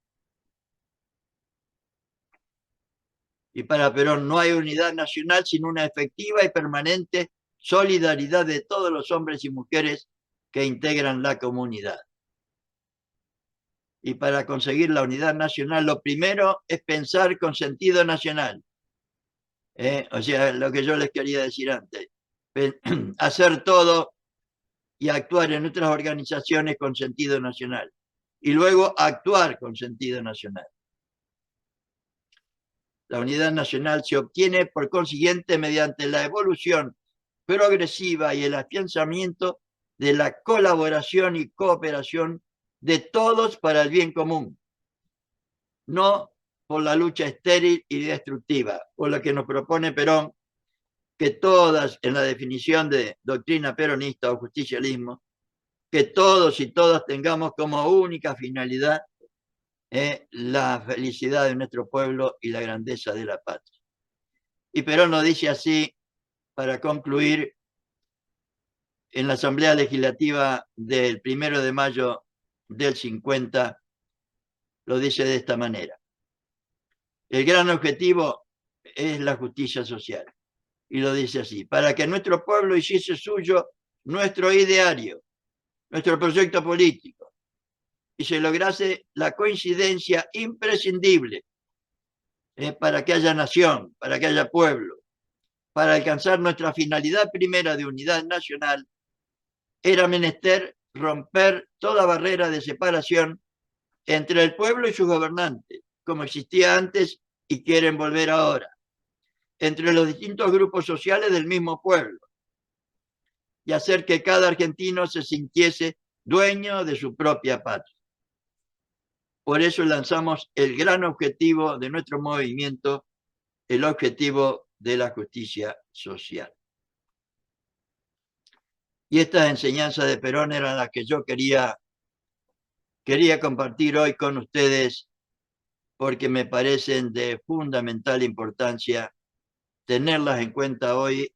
Y para Perón no hay unidad nacional sin una efectiva y permanente solidaridad de todos los hombres y mujeres que integran la comunidad. Y para conseguir la unidad nacional, lo primero es pensar con sentido nacional. O sea, lo que yo les quería decir antes. Hacer todo y actuar en nuestras organizaciones con sentido nacional. Y luego actuar con sentido nacional. La unidad nacional se obtiene, por consiguiente, mediante la evolución progresiva y el afianzamiento de la colaboración y cooperación de todos para el bien común, no por la lucha estéril y destructiva, por lo que nos propone Perón, que todas, en la definición de doctrina peronista o justicialismo, que todos y todas tengamos como única finalidad la felicidad de nuestro pueblo y la grandeza de la patria. Y Perón lo dice así, para concluir, en la Asamblea Legislativa del 1 de mayo del 50, lo dice de esta manera: el gran objetivo es la justicia social. Y lo dice así: para que nuestro pueblo hiciese suyo nuestro ideario, nuestro proyecto político, y se lograse la coincidencia imprescindible para que haya nación, para que haya pueblo, para alcanzar nuestra finalidad primera de unidad nacional, era menester romper toda barrera de separación entre el pueblo y sus gobernantes, como existía antes y quieren volver ahora, entre los distintos grupos sociales del mismo pueblo, y hacer que cada argentino se sintiese dueño de su propia patria. Por eso lanzamos el gran objetivo de nuestro movimiento, el objetivo de la justicia social. Y estas enseñanzas de Perón eran las que yo quería compartir hoy con ustedes, porque me parecen de fundamental importancia tenerlas en cuenta hoy,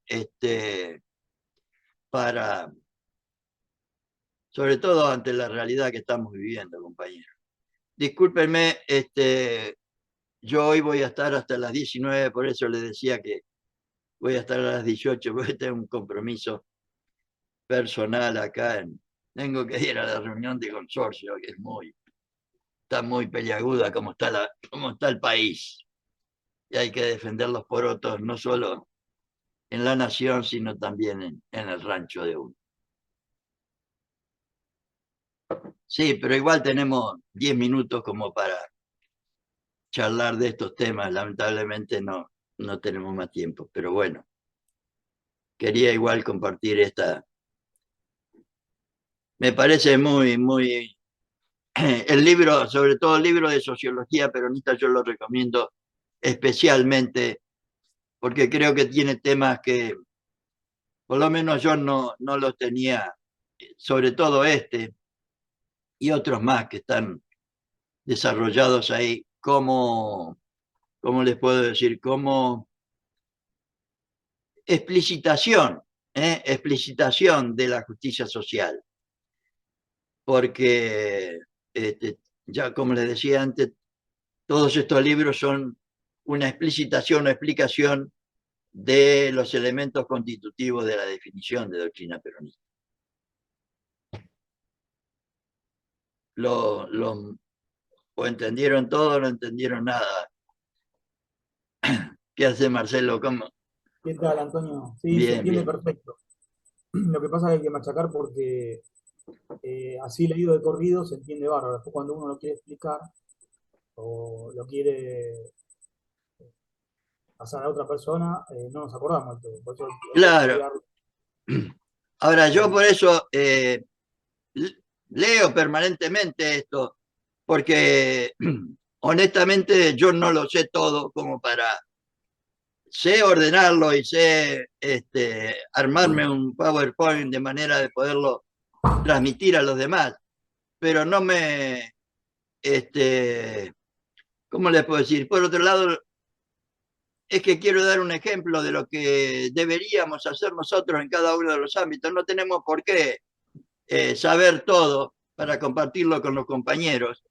sobre todo ante la realidad que estamos viviendo, compañeros. Discúlpenme, yo hoy voy a estar hasta las 19, por eso les decía que voy a estar a las 18, porque tengo un compromiso personal acá. Tengo que ir a la reunión de consorcio, que está muy peliaguda como está el país. Y hay que defender los porotos, no solo en la nación, sino también en el rancho de uno. Sí, pero igual tenemos 10 minutos como para charlar de estos temas. Lamentablemente no tenemos más tiempo, pero bueno, quería igual compartir esta. Me parece muy el libro, sobre todo el libro de Sociología Peronista, yo lo recomiendo especialmente porque creo que tiene temas que por lo menos yo no los tenía, sobre todo y otros más que están desarrollados ahí, ¿cómo les puedo decir? Como explicitación de la justicia social. Porque, ya como les decía antes, todos estos libros son una explicitación o explicación de los elementos constitutivos de la definición de doctrina peronista. O entendieron todo o no entendieron nada. ¿Qué hace Marcelo? ¿Cómo? ¿Qué tal, Antonio? Sí, Bien, se entiende bien. perfecto. Lo que pasa es que hay que machacar porque así leído de corrido se entiende bárbaro. Después cuando uno lo quiere explicar o lo quiere pasar a otra persona, no nos acordamos de todo. Por eso hay que Claro. aclararlo. Ahora, yo por eso leo permanentemente esto, porque honestamente yo no lo sé todo como sé ordenarlo y sé armarme un PowerPoint de manera de poderlo transmitir a los demás, pero no me, ¿cómo les puedo decir? Por otro lado, es que quiero dar un ejemplo de lo que deberíamos hacer nosotros en cada uno de los ámbitos. No tenemos por qué saber todo para compartirlo con los compañeros,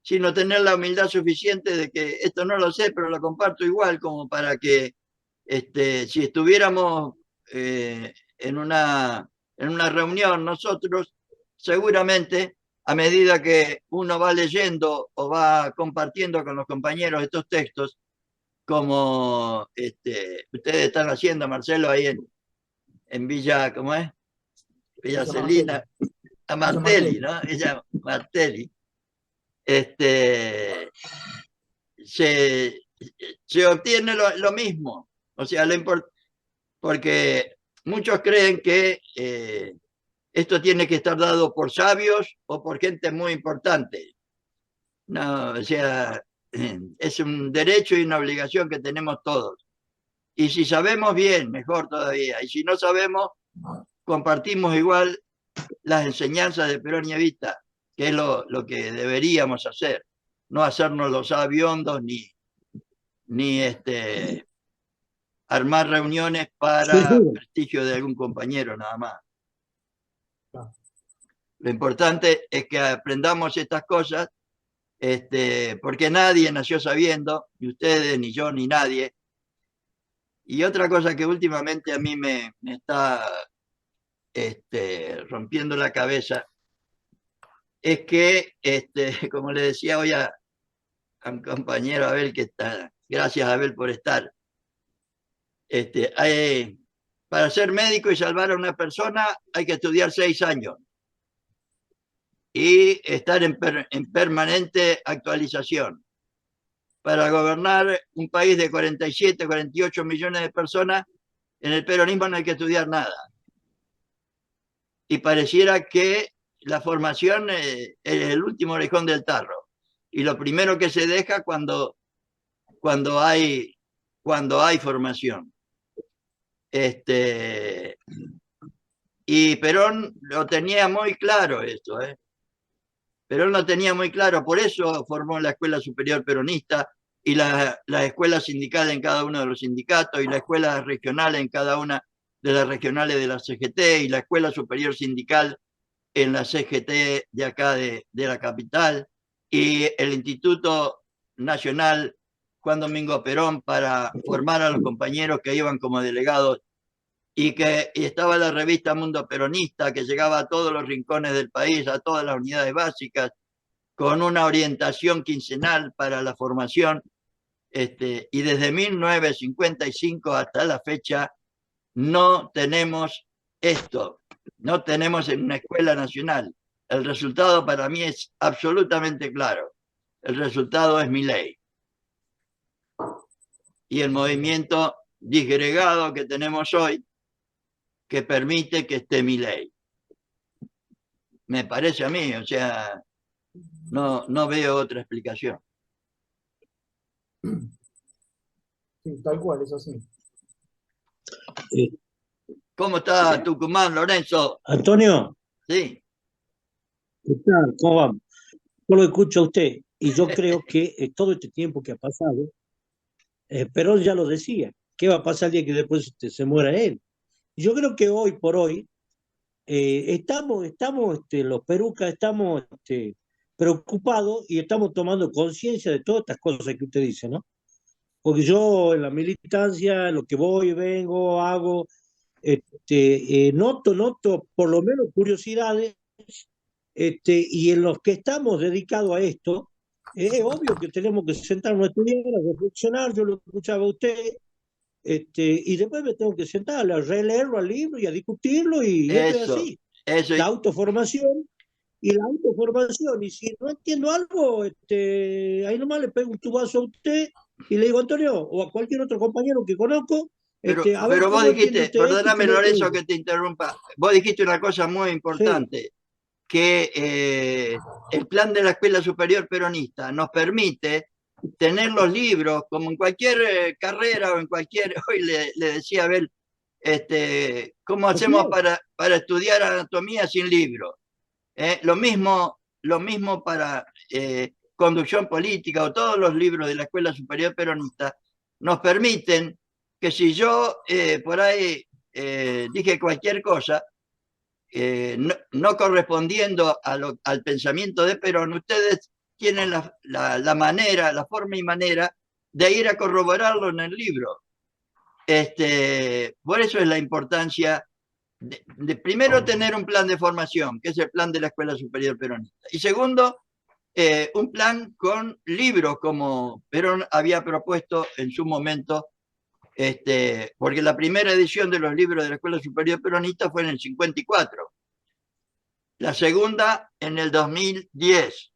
sino tener la humildad suficiente de que esto no lo sé, pero lo comparto igual, como para que si estuviéramos en una reunión nosotros, seguramente a medida que uno va leyendo o va compartiendo con los compañeros estos textos, como ustedes están haciendo, Marcelo, ahí en Villa, ¿cómo es? Villa Celina, a Martelli, ¿no? Ella, Martelli. Se obtiene lo mismo. O sea, porque muchos creen que esto tiene que estar dado por sabios o por gente muy importante. No, o sea, es un derecho y una obligación que tenemos todos. Y si sabemos bien, mejor todavía. Y si no sabemos, compartimos igual las enseñanzas de Perón y Evita, que es lo que deberíamos hacer. No hacernos los sabiondos ni armar reuniones Sí, para sí. prestigio de algún compañero nada más. Claro. Lo importante es que aprendamos estas cosas, porque nadie nació sabiendo, ni ustedes, ni yo, ni nadie. Y otra cosa que últimamente a mí me está rompiendo la cabeza es que, como le decía hoy a un compañero Abel, que está, gracias Abel por estar, para ser médico y salvar a una persona hay que estudiar 6 años y estar en permanente actualización. Para gobernar un país de 47, 48 millones de personas, en el peronismo no hay que estudiar nada. Y pareciera que la formación es el último orejón del tarro. Y lo primero que se deja cuando hay formación. Y Perón lo tenía muy claro esto, Perón lo tenía muy claro, por eso formó la Escuela Superior Peronista y la escuela sindical en cada uno de los sindicatos y la escuela regional en cada una de las regionales de la CGT y la Escuela Superior Sindical en la CGT de acá de la capital y el Instituto Nacional Juan Domingo Perón para formar a los compañeros que iban como delegados y estaba la revista Mundo Peronista que llegaba a todos los rincones del país, a todas las unidades básicas, con una orientación quincenal para la formación. Y desde 1955 hasta la fecha no tenemos esto, no tenemos en una escuela nacional. El resultado para mí es absolutamente claro. El resultado es Milei. Y el movimiento disgregado que tenemos hoy, que permite que esté Milei. Me parece a mí, o sea, no veo otra explicación. Sí, tal cual, es así. ¿Cómo está Tucumán, Lorenzo? Antonio, Sí. ¿qué tal? ¿Cómo vamos? Yo lo escucho a usted y yo creo que todo este tiempo que ha pasado, Perón ya lo decía, ¿qué va a pasar el día que después se muera él? Yo creo que hoy por hoy estamos los perucas estamos preocupados y estamos tomando conciencia de todas estas cosas que usted dice, ¿no? Porque yo en la militancia, lo que voy, vengo, hago, noto por lo menos curiosidades, y en los que estamos dedicados a esto, es obvio que tenemos que sentarnos a estudiar, a reflexionar, yo lo escuchaba a usted, y después me tengo que sentar a releerlo al libro y a discutirlo, y esto es Eso, así. eso. La autoformación y si no entiendo algo, ahí nomás le pego un tubazo a usted y le digo, Antonio, o a cualquier otro compañero que conozco, a ver Pero vos cómo entiende dijiste, usted esto y qué perdóname es lo que Lorenzo digo. que te interrumpa, vos dijiste una cosa muy Sí, importante, que el plan de la Escuela Superior Peronista nos permite tener los libros, como en cualquier carrera o en cualquier, hoy le decía a Abel, ¿cómo así hacemos es. para estudiar anatomía sin libros? Lo mismo para conducción política o todos los libros de la Escuela Superior Peronista nos permiten que si yo por ahí dije cualquier cosa, no correspondiendo al pensamiento de Perón, ustedes tienen la manera, la forma y manera de ir a corroborarlo en el libro. Por eso es la importancia de primero tener un plan de formación, que es el plan de la Escuela Superior Peronista. Y segundo, un plan con libros, como Perón había propuesto en su momento, porque la primera edición de los libros de la Escuela Superior Peronista fue en el 54, la segunda en el 2010,